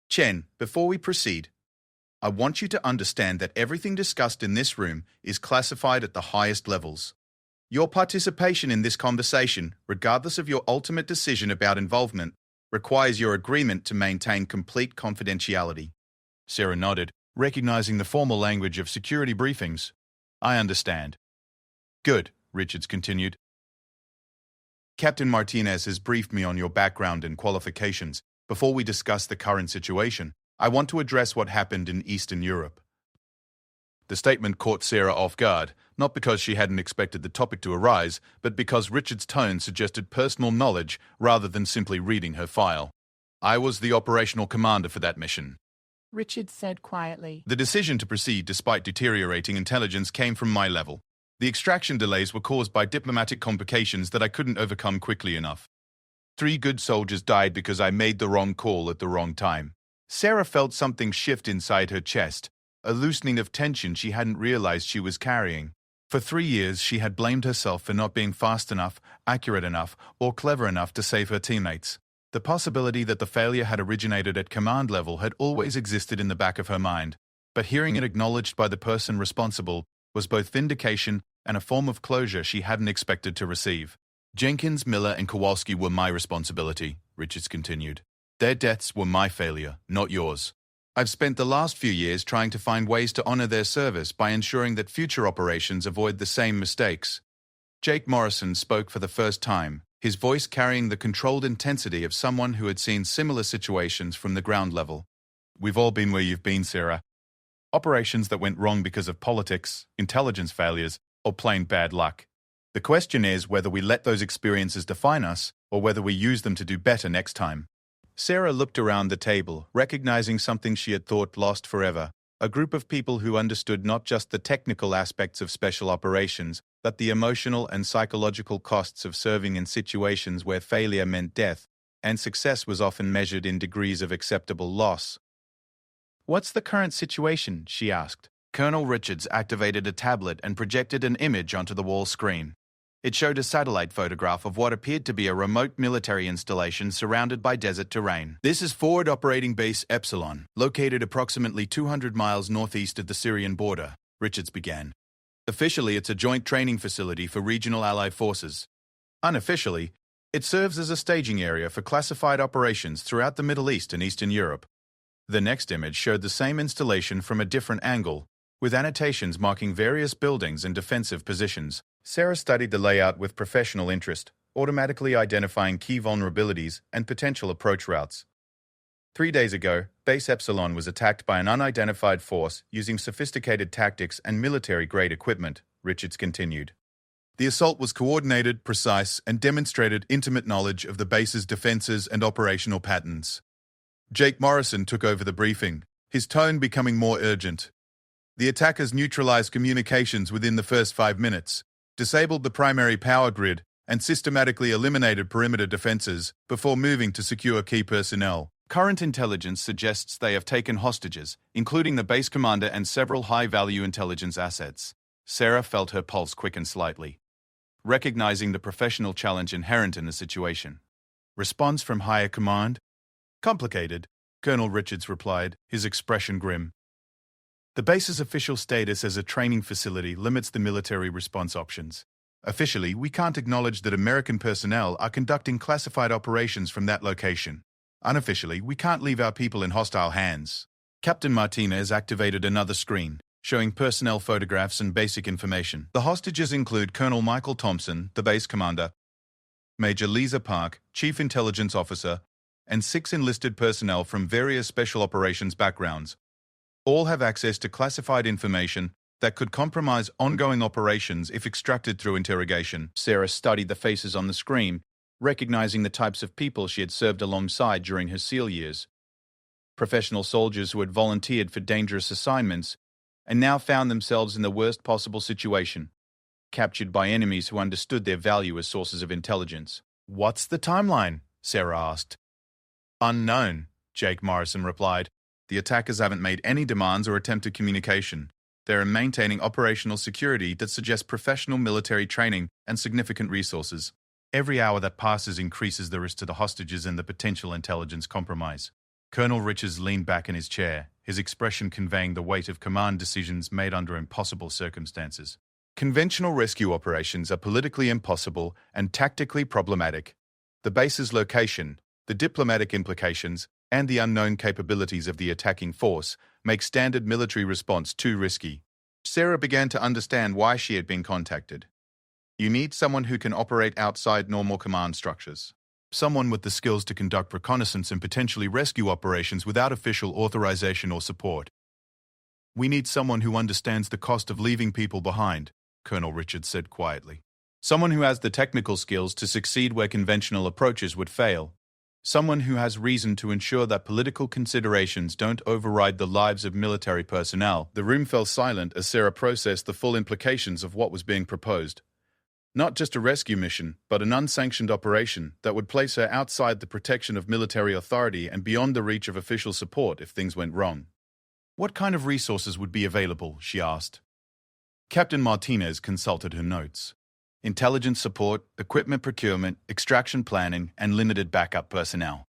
Chen, before we proceed, I want you to understand that everything discussed in this room is classified at the highest levels. Your participation in this conversation, regardless of your ultimate decision about involvement, requires your agreement to maintain complete confidentiality. Sarah nodded, recognizing the formal language of security briefings. I understand. Good, Richards continued. Captain Martinez has briefed me on your background and qualifications. Before we discuss the current situation, I want to address what happened in Eastern Europe. The statement caught Sarah off guard, not because she hadn't expected the topic to arise, but because Richard's tone suggested personal knowledge rather than simply reading her file. I was the operational commander for that mission.
Richard said quietly.
The decision to proceed despite deteriorating intelligence came from my level. The extraction delays were caused by diplomatic complications that I couldn't overcome quickly enough. 3 good soldiers died because I made the wrong call at the wrong time. Sarah felt something shift inside her chest, a loosening of tension she hadn't realized she was carrying. For 3 years, she had blamed herself for not being fast enough, accurate enough, or clever enough to save her teammates. The possibility that the failure had originated at command level had always existed in the back of her mind, but hearing it acknowledged by the person responsible was both vindication and a form of closure she hadn't expected to receive. Jenkins, Miller, and Kowalski were my responsibility, Richards continued. Their deaths were my failure, not yours. I've spent the last few years trying to find ways to honor their service by ensuring that future operations avoid the same mistakes. Jake Morrison spoke for the first time, his voice carrying the controlled intensity of someone who had seen similar situations from the ground level.
We've all been where you've been, Sarah. Operations that went wrong because of politics, intelligence failures, or plain bad luck. The question is whether we let those experiences define us or whether we use them to do better next time.
Sarah looked around the table, recognizing something she had thought lost forever. A group of people who understood not just the technical aspects of special operations, but the emotional and psychological costs of serving in situations where failure meant death, and success was often measured in degrees of acceptable loss.
"What's the current situation?" she asked.
Colonel Richards activated a tablet and projected an image onto the wall screen. It showed a satellite photograph of what appeared to be a remote military installation surrounded by desert terrain. This is Forward Operating Base Epsilon, located approximately 200 miles northeast of the Syrian border, Richards began. Officially, it's a joint training facility for regional allied forces. Unofficially, it serves as a staging area for classified operations throughout the Middle East and Eastern Europe. The next image showed the same installation from a different angle, with annotations marking various buildings and defensive positions. Sarah studied the layout with professional interest, automatically identifying key vulnerabilities and potential approach routes. 3 days ago, Base Epsilon was attacked by an unidentified force using sophisticated tactics and military-grade equipment, Richards continued. The assault was coordinated, precise, and demonstrated intimate knowledge of the base's defenses and operational patterns. Jake Morrison took over the briefing, his tone becoming more urgent. The attackers neutralized communications within the first 5 minutes, disabled the primary power grid, and systematically eliminated perimeter defenses before moving to secure key personnel. Current intelligence suggests they have taken hostages, including the base commander and several high-value intelligence assets. Sarah felt her pulse quicken slightly, recognizing the professional challenge inherent in the situation. Response from higher command? Complicated, Colonel Richards replied, his expression grim. The base's official status as a training facility limits the military response options. Officially, we can't acknowledge that American personnel are conducting classified operations from that location. Unofficially, we can't leave our people in hostile hands. Captain Martinez activated another screen, showing personnel photographs and basic information. The hostages include Colonel Michael Thompson, the base commander, Major Lisa Park, Chief Intelligence Officer, and 6 enlisted personnel from various special operations backgrounds. All have access to classified information that could compromise ongoing operations if extracted through interrogation. Sarah studied the faces on the screen, recognizing the types of people she had served alongside during her SEAL years. Professional soldiers who had volunteered for dangerous assignments and now found themselves in the worst possible situation, captured by enemies who understood their value as sources of intelligence. "What's the timeline?" Sarah asked. "Unknown," Jake Morrison replied. "The attackers haven't made any demands or attempted communication. They are maintaining operational security that suggests professional military training and significant resources. Every hour that passes increases the risk to the hostages and the potential intelligence compromise." Colonel Richards leaned back in his chair, his expression conveying the weight of command decisions made under impossible circumstances. Conventional rescue operations are politically impossible and tactically problematic. The base's location, the diplomatic implications, and the unknown capabilities of the attacking force make standard military response too risky. Sarah began to understand why she had been contacted. You need someone who can operate outside normal command structures. Someone with the skills to conduct reconnaissance and potentially rescue operations without official authorization or support. "We need someone who understands the cost of leaving people behind," Colonel Richards said quietly. "Someone who has the technical skills to succeed where conventional approaches would fail. Someone who has reason to ensure that political considerations don't override the lives of military personnel." The room fell silent as Sarah processed the full implications of what was being proposed. Not just a rescue mission, but an unsanctioned operation that would place her outside the protection of military authority and beyond the reach of official support if things went wrong. "What kind of resources would be available?" she asked. Captain Martinez consulted her notes. Intelligence support, equipment procurement, extraction planning, and limited backup personnel.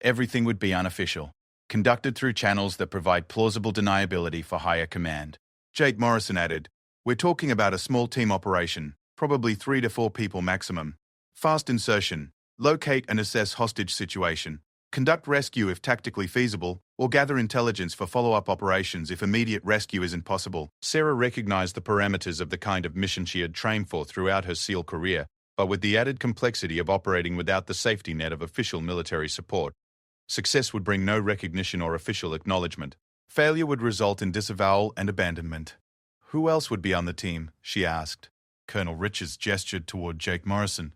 Everything would be unofficial, conducted through channels that provide plausible deniability for higher command. Jake Morrison added, "We're talking about a small team operation, probably 3 to 4 people maximum. Fast insertion, locate and assess hostage situation, conduct rescue if tactically feasible, or gather intelligence for follow-up operations if immediate rescue isn't possible. Sarah recognized the parameters of the kind of mission she had trained for throughout her SEAL career, but with the added complexity of operating without the safety net of official military support. Success would bring no recognition or official acknowledgement. Failure would result in disavowal and abandonment. Who else would be on the team? She asked. Colonel Richards gestured toward Jake Morrison.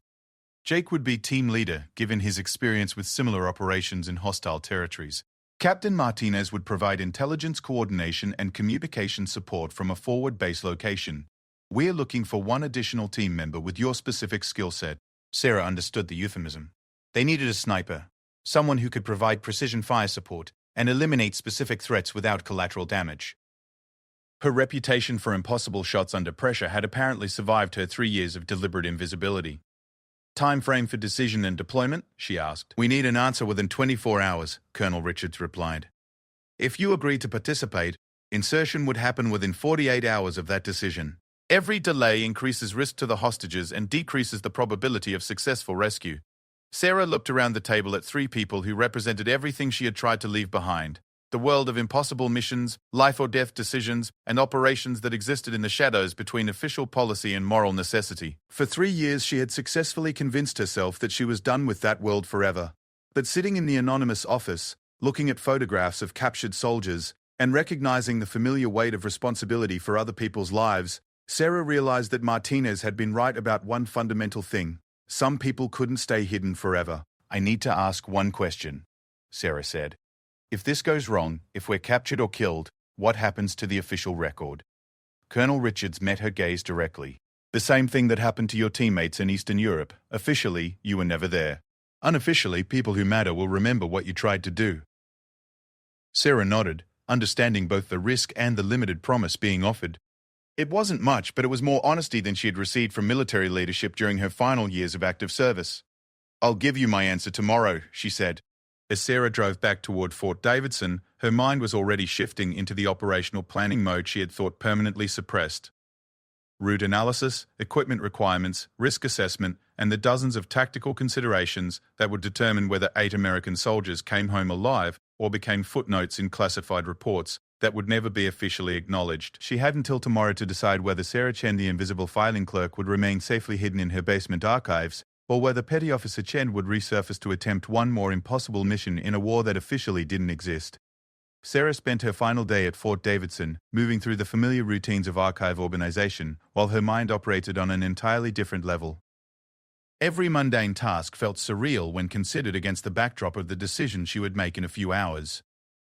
Jake would be team leader, given his experience with similar operations in hostile territories. Captain Martinez would provide intelligence coordination and communication support from a forward base location. We're looking for one additional team member with your specific skill set. Sarah understood the euphemism. They needed a sniper, someone who could provide precision fire support and eliminate specific threats without collateral damage. Her reputation for impossible shots under pressure had apparently survived her 3 years of deliberate invisibility. Time frame for decision and deployment? She asked. We need an answer within 24 hours, Colonel Richards replied. If you agree to participate, insertion would happen within 48 hours of that decision. Every delay increases risk to the hostages and decreases the probability of successful rescue. Sarah looked around the table at 3 people who represented everything she had tried to leave behind. The world of impossible missions, life or death decisions, and operations that existed in the shadows between official policy and moral necessity. For 3 years she had successfully convinced herself that she was done with that world forever. But sitting in the anonymous office, looking at photographs of captured soldiers, and recognizing the familiar weight of responsibility for other people's lives, Sarah realized that Martinez had been right about one fundamental thing. Some people couldn't stay hidden forever. I need to ask one question, Sarah said. If this goes wrong, if we're captured or killed, what happens to the official record? Colonel Richards met her gaze directly. The same thing that happened to your teammates in Eastern Europe. Officially, you were never there. Unofficially, people who matter will remember what you tried to do. Sarah nodded, understanding both the risk and the limited promise being offered. It wasn't much, but it was more honesty than she had received from military leadership during her final years of active service. I'll give you my answer tomorrow, she said. As Sarah drove back toward Fort Davidson, her mind was already shifting into the operational planning mode she had thought permanently suppressed. Route analysis, equipment requirements, risk assessment, and the dozens of tactical considerations that would determine whether 8 American soldiers came home alive or became footnotes in classified reports that would never be officially acknowledged. She had until tomorrow to decide whether Sarah Chen, the invisible filing clerk, would remain safely hidden in her basement archives, or whether Petty Officer Chen would resurface to attempt one more impossible mission in a war that officially didn't exist. Sarah spent her final day at Fort Davidson, moving through the familiar routines of archive organization, while her mind operated on an entirely different level. Every mundane task felt surreal when considered against the backdrop of the decision she would make in a few hours.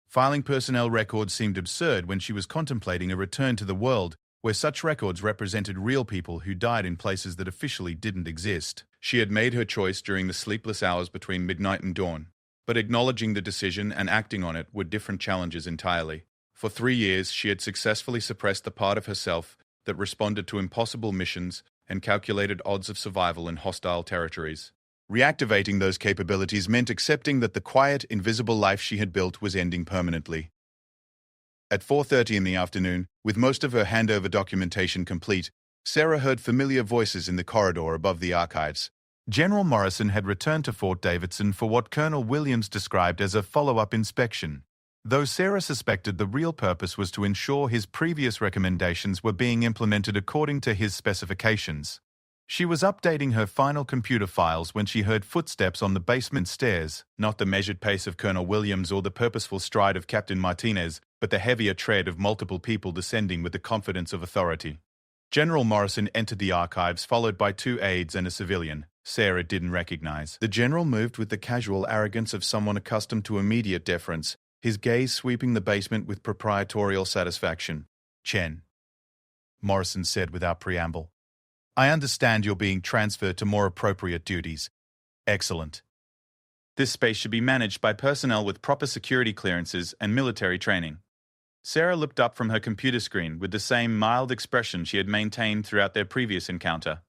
Filing personnel records seemed absurd when she was contemplating a return to the world where such records represented real people who died in places that officially didn't exist. She had made her choice during the sleepless hours between midnight and dawn, but acknowledging the decision and acting on it were different challenges entirely. For 3 years, she had successfully suppressed the part of herself that responded to impossible missions and calculated odds of survival in hostile territories. Reactivating those capabilities meant accepting that the quiet, invisible life she had built was ending permanently. At 4:30 in the afternoon, with most of her handover documentation complete, Sarah heard familiar voices in the corridor above the archives. General Morrison had returned to Fort Davidson for what Colonel Williams described as a follow-up inspection, though Sarah suspected the real purpose was to ensure his previous recommendations were being implemented according to his specifications. She was updating her final computer files when she heard footsteps on the basement stairs, not the measured pace of Colonel Williams or the purposeful stride of Captain Martinez, but the heavier tread of multiple people descending with the confidence of authority. General Morrison entered the archives, followed by 2 aides and a civilian Sarah didn't recognize. The general moved with the casual arrogance of someone accustomed to immediate deference, his gaze sweeping the basement with proprietorial satisfaction. Chen, Morrison said without preamble. I understand you're being transferred to more appropriate duties. Excellent. This space should be managed by personnel with proper security clearances and military training. Sarah looked up from her computer screen with the same mild expression she had maintained throughout their previous encounter.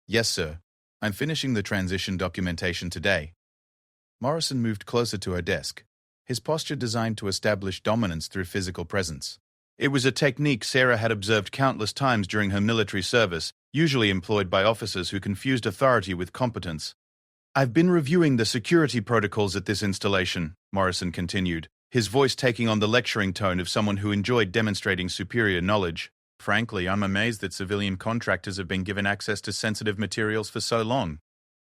Yes, sir. I'm finishing the transition documentation today. Morrison moved closer to her desk, his posture designed to establish dominance through physical presence. It was a technique Sarah had observed countless times during her military service, usually employed by officers who confused authority with competence. I've been reviewing the security protocols at this installation, Morrison continued, his voice taking on the lecturing tone of someone who enjoyed demonstrating superior knowledge. Frankly, I'm amazed that civilian contractors have been given access to sensitive materials for so long.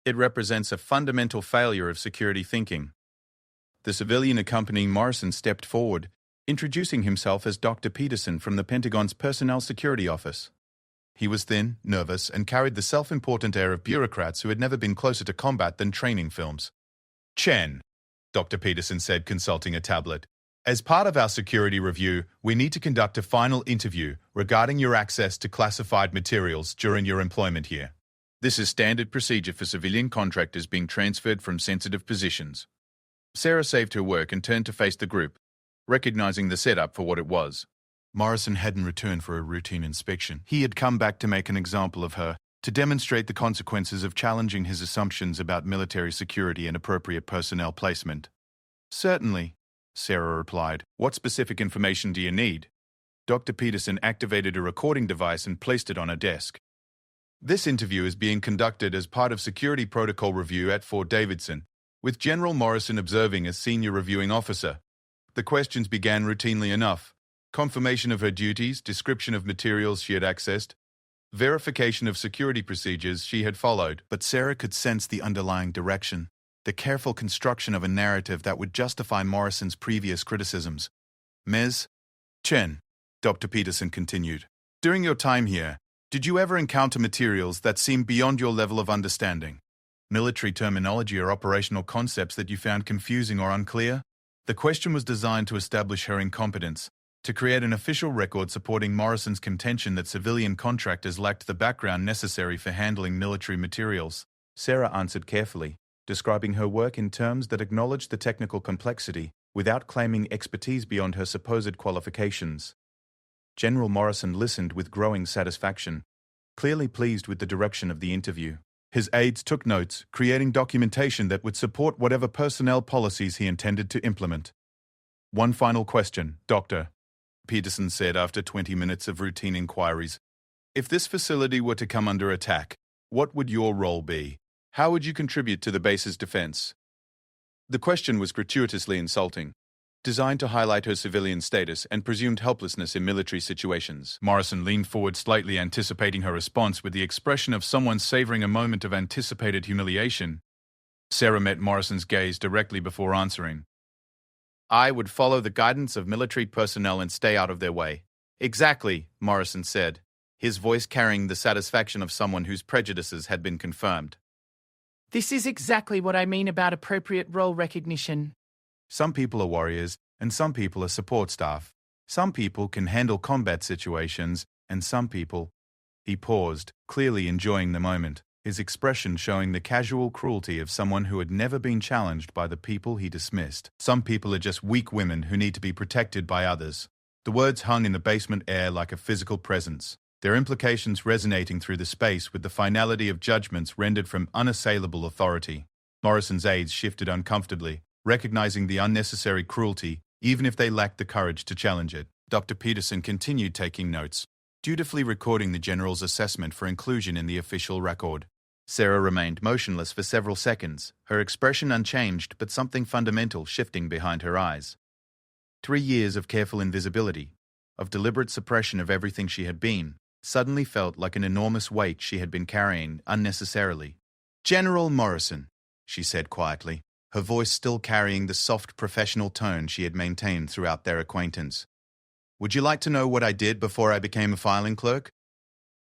It represents a fundamental failure of security thinking. The civilian accompanying Morrison stepped forward, introducing himself as Dr. Peterson from the Pentagon's Personnel Security Office. He was thin, nervous, and carried the self-important air of bureaucrats who had never been closer to combat than training films. Chen, Dr. Peterson said, consulting a tablet. As part of our security review, we need to conduct a final interview regarding your access to classified materials during your employment here. This is standard procedure for civilian contractors being transferred from sensitive positions. Sarah saved her work and turned to face the group, recognizing the setup for what it was. Morrison hadn't returned for a routine inspection. He had come back to make an example of her, to demonstrate the consequences of challenging his assumptions about military security and appropriate personnel placement. Certainly, Sarah replied. What specific information do you need? Dr. Peterson activated a recording device and placed it on her desk. This interview is being conducted as part of security protocol review at Fort Davidson, with General Morrison observing as senior reviewing officer. The questions began routinely enough. Confirmation of her duties, description of materials she had accessed, verification of security procedures she had followed. But Sarah could sense the underlying direction, the careful construction of a narrative that would justify Morrison's previous criticisms. Ms. Chen, Dr. Peterson continued, during your time here, did you ever encounter materials that seemed beyond your level of understanding? Military terminology or operational concepts that you found confusing or unclear? The question was designed to establish her incompetence, to create an official record supporting Morrison's contention that civilian contractors lacked the background necessary for handling military materials. Sarah answered carefully, describing her work in terms that acknowledged the technical complexity without claiming expertise beyond her supposed qualifications. General Morrison listened with growing satisfaction, clearly pleased with the direction of the interview. His aides took notes, creating documentation that would support whatever personnel policies he intended to implement. One final question, Doctor, Peterson said after 20 minutes of routine inquiries. If this facility were to come under attack, what would your role be? How would you contribute to the base's defense? The question was gratuitously insulting, designed to highlight her civilian status and presumed helplessness in military situations. Morrison leaned forward slightly, anticipating her response with the expression of someone savoring a moment of anticipated humiliation. Sarah met Morrison's gaze directly before answering. I would follow the guidance of military personnel and stay out of their way. Exactly, Morrison said, his voice carrying the satisfaction of someone whose prejudices had been confirmed.
This is exactly what I mean about appropriate role recognition.
Some people are warriors, and some people are support staff. Some people can handle combat situations, and some people... He paused, clearly enjoying the moment, his expression showing the casual cruelty of someone who had never been challenged by the people he dismissed. Some people are just weak women who need to be protected by others. The words hung in the basement air like a physical presence, their implications resonating through the space with the finality of judgments rendered from unassailable authority. Morrison's aides shifted uncomfortably, recognizing the unnecessary cruelty, even if they lacked the courage to challenge it. Dr. Peterson continued taking notes, dutifully recording the general's assessment for inclusion in the official record. Sarah remained motionless for several seconds, her expression unchanged but something fundamental shifting behind her eyes. 3 years of careful invisibility, of deliberate suppression of everything she had been, suddenly felt like an enormous weight she had been carrying unnecessarily. General Morrison, she said quietly, her voice still carrying the soft professional tone she had maintained throughout their acquaintance. Would you like to know what I did before I became a filing clerk?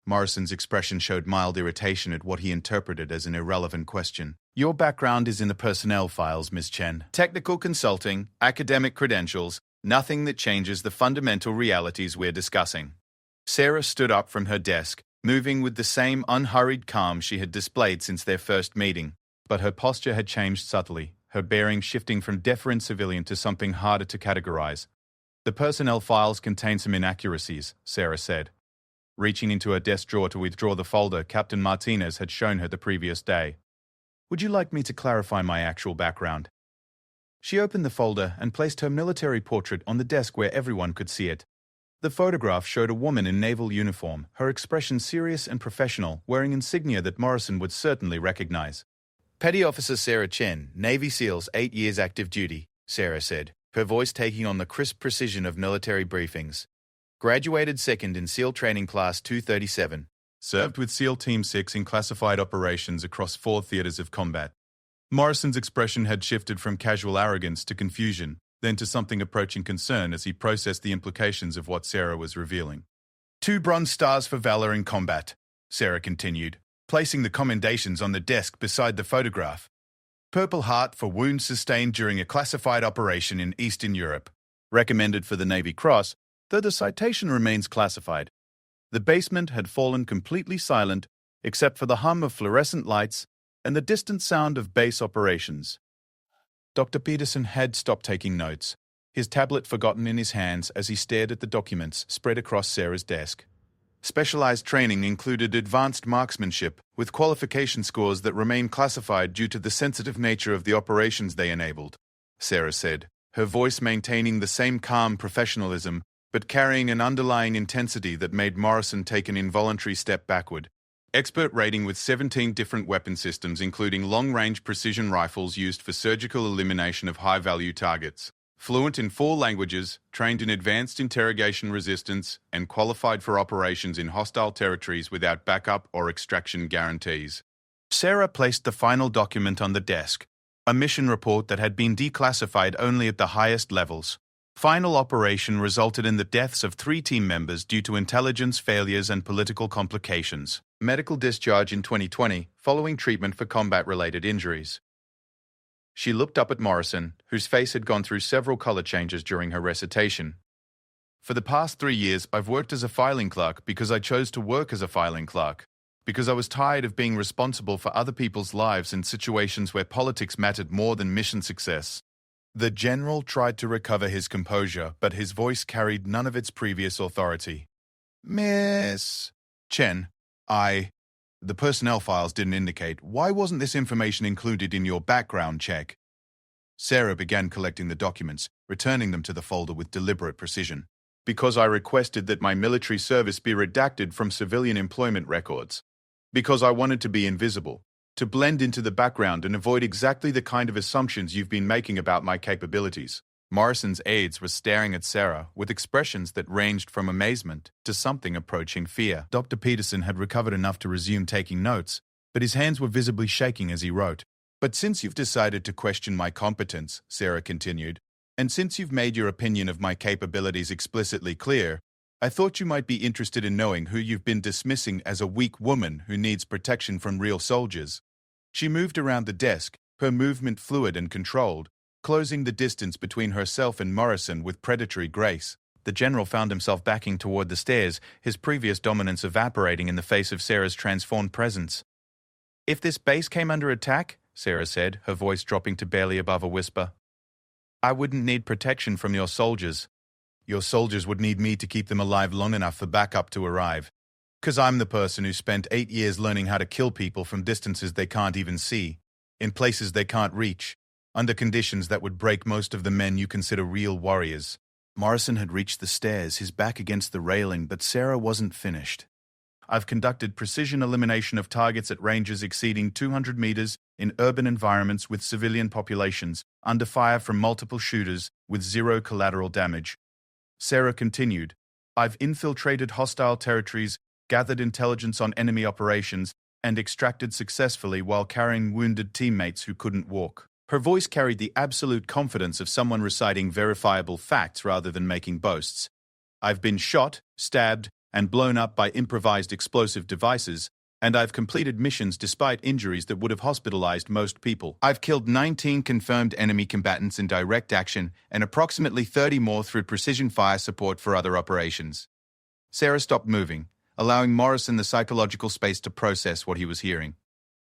Morrison's expression showed mild irritation at what he interpreted as an irrelevant question. Your background is in the personnel files, Ms. Chen. Technical consulting, academic credentials, nothing that changes the fundamental realities we're discussing. Sarah stood up from her desk, moving with the same unhurried calm she had displayed since their first meeting. But her posture had changed subtly, her bearing shifting from deferent civilian to something harder to categorize. The personnel files contain some inaccuracies, Sarah said. Reaching into her desk drawer to withdraw the folder Captain Martinez had shown her the previous day. Would you like me to clarify my actual background? She opened the folder and placed her military portrait on the desk where everyone could see it. The photograph showed a woman in naval uniform, her expression serious and professional, wearing insignia that Morrison would certainly recognize.
Petty Officer Sarah Chen, Navy SEALs, 8 years active duty, Sarah said, her voice taking on the crisp precision of military briefings. Graduated second in SEAL Training Class 237.
Served with SEAL Team 6 in classified operations across 4 theaters of combat. Morrison's expression had shifted from casual arrogance to confusion, then to something approaching concern as he processed the implications of what Sarah was revealing.
2 bronze stars for valor in combat, Sarah continued, placing the commendations on the desk beside the photograph. Purple Heart for wounds sustained during a classified operation in Eastern Europe. Recommended for the Navy Cross, though the citation remains classified. The basement had fallen completely silent, except for the hum of fluorescent lights and the distant sound of base operations.
Dr. Peterson had stopped taking notes, his tablet forgotten in his hands as he stared at the documents spread across Sarah's desk.
Specialized training included advanced marksmanship, with qualification scores that remain classified due to the sensitive nature of the operations they enabled, Sarah said, her voice maintaining the same calm professionalism, but carrying an underlying intensity that made Morrison take an involuntary step backward. Expert rating with 17 different weapon systems, including long-range precision rifles used for surgical elimination of high-value targets. Fluent in 4 languages, trained in advanced interrogation resistance, and qualified for operations in hostile territories without backup or extraction guarantees. Sarah placed the final document on the desk, a mission report that had been declassified only at the highest levels. Final operation resulted in the deaths of 3 team members due to intelligence failures and political complications. Medical discharge in 2020, following treatment for combat-related injuries. She looked up at Morrison, whose face had gone through several color changes during her recitation. For the past 3 years, I've worked as a filing clerk because I chose to work as a filing clerk, because I was tired of being responsible for other people's lives in situations where politics mattered more than mission success. The general tried to recover his composure, but his voice carried none of its previous authority. Miss Chen, the personnel files didn't indicate. Why wasn't this information included in your background check? Sarah began collecting the documents, returning them to the folder with deliberate precision. Because I requested that my military service be redacted from civilian employment records. Because I wanted to be invisible, to blend into the background and avoid exactly the kind of assumptions you've been making about my capabilities. Morrison's aides were staring at Sarah with expressions that ranged from amazement to something approaching fear. Dr. Peterson had recovered enough to resume taking notes, but his hands were visibly shaking as he wrote. But since you've decided to question my competence, Sarah continued, and since you've made your opinion of my capabilities explicitly clear, I thought you might be interested in knowing who you've been dismissing as a weak woman who needs protection from real soldiers. She moved around the desk, her movement fluid and controlled, closing the distance between herself and Morrison with predatory grace. The general found himself backing toward the stairs, his previous dominance evaporating in the face of Sarah's transformed presence. If this base came under attack, Sarah said, her voice dropping to barely above a whisper, I wouldn't need protection from your soldiers. Your soldiers would need me to keep them alive long enough for backup to arrive. 'Cause I'm the person who spent 8 years learning how to kill people from distances they can't even see, in places they can't reach, under conditions that would break most of the men you consider real warriors. Morrison had reached the stairs, his back against the railing, but Sarah wasn't finished. I've conducted precision elimination of targets at ranges exceeding 200 meters in urban environments with civilian populations, under fire from multiple shooters, with 0 collateral damage. Sarah continued, I've infiltrated hostile territories, gathered intelligence on enemy operations, and extracted successfully while carrying wounded teammates who couldn't walk. Her voice carried the absolute confidence of someone reciting verifiable facts rather than making boasts. I've been shot, stabbed, and blown up by improvised explosive devices, and I've completed missions despite injuries that would have hospitalized most people. I've killed 19 confirmed enemy combatants in direct action and approximately 30 more through precision fire support for other operations. Sarah stopped moving, allowing Morrison the psychological space to process what he was hearing.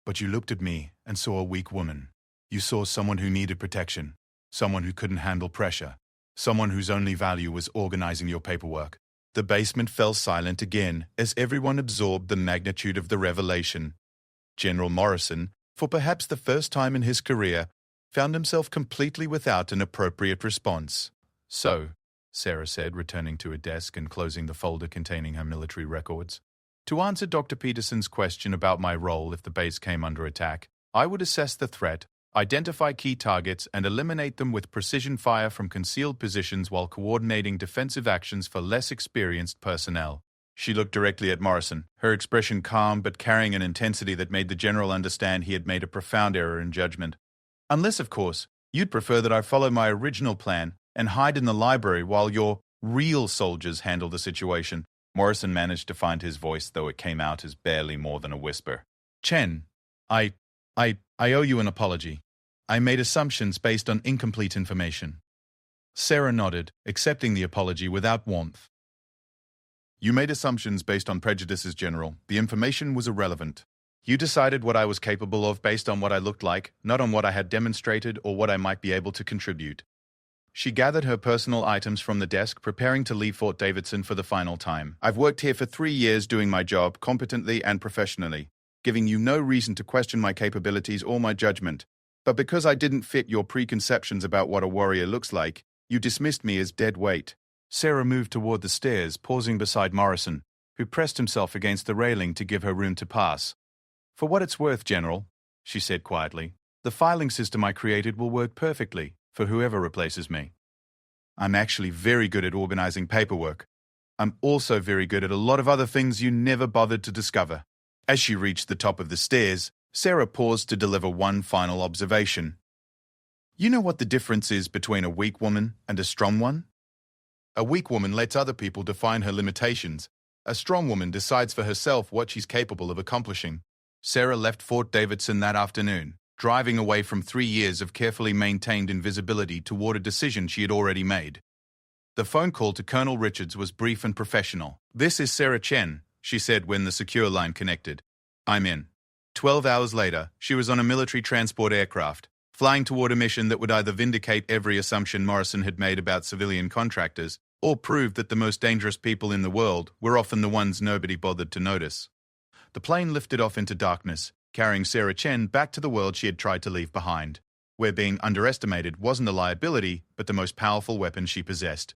But you looked at me and saw a weak woman. You saw someone who needed protection, someone who couldn't handle pressure, someone whose only value was organizing your paperwork. The basement fell silent again as everyone absorbed the magnitude of the revelation. General Morrison, for perhaps the first time in his career, found himself completely without an appropriate response. So, Sarah said, returning to her desk and closing the folder containing her military records. To answer Dr. Peterson's question about my role if the base came under attack,
I would assess the threat, identify key targets, and eliminate them with precision fire from concealed positions while coordinating defensive actions for less experienced personnel. She looked directly at Morrison, her expression calm but carrying an intensity that made the general understand he had made a profound error in judgment. Unless, of course, you'd prefer that I follow my original plan and hide in the library while your real soldiers handle the situation. Morrison managed to find his voice, though it came out as barely more than a whisper. Chen, I owe you an apology. I made assumptions based on incomplete information. Sarah nodded, accepting the apology without warmth. You made assumptions based on prejudices, General. The information was irrelevant. You decided what I was capable of based on what I looked like, not on what I had demonstrated or what I might be able to contribute. She gathered her personal items from the desk, preparing to leave Fort Davidson for the final time. I've worked here for 3 years doing my job competently and professionally, giving you no reason to question my capabilities or my judgment. But because I didn't fit your preconceptions about what a warrior looks like, you dismissed me as dead weight. Sarah moved toward the stairs, pausing beside Morrison, who pressed himself against the railing to give her room to pass. For what it's worth, General, she said quietly, the filing system I created will work perfectly for whoever replaces me. I'm actually very good at organizing paperwork. I'm also very good at a lot of other things you never bothered to discover. As she reached the top of the stairs, Sarah paused to deliver one final observation. You know what the difference is between a weak woman and a strong one? A weak woman lets other people define her limitations. A strong woman decides for herself what she's capable of accomplishing. Sarah left Fort Davidson that afternoon, driving away from 3 years of carefully maintained invisibility toward a decision she had already made. The phone call to Colonel Richards was brief and professional. This is Sarah Chen, she said when the secure line connected. I'm in. 12 hours later, she was on a military transport aircraft, flying toward a mission that would either vindicate every assumption Morrison had made about civilian contractors, or prove that the most dangerous people in the world were often the ones nobody bothered to notice. The plane lifted off into darkness, carrying Sarah Chen back to the world she had tried to leave behind, where being underestimated wasn't a liability, but the most powerful weapon she possessed.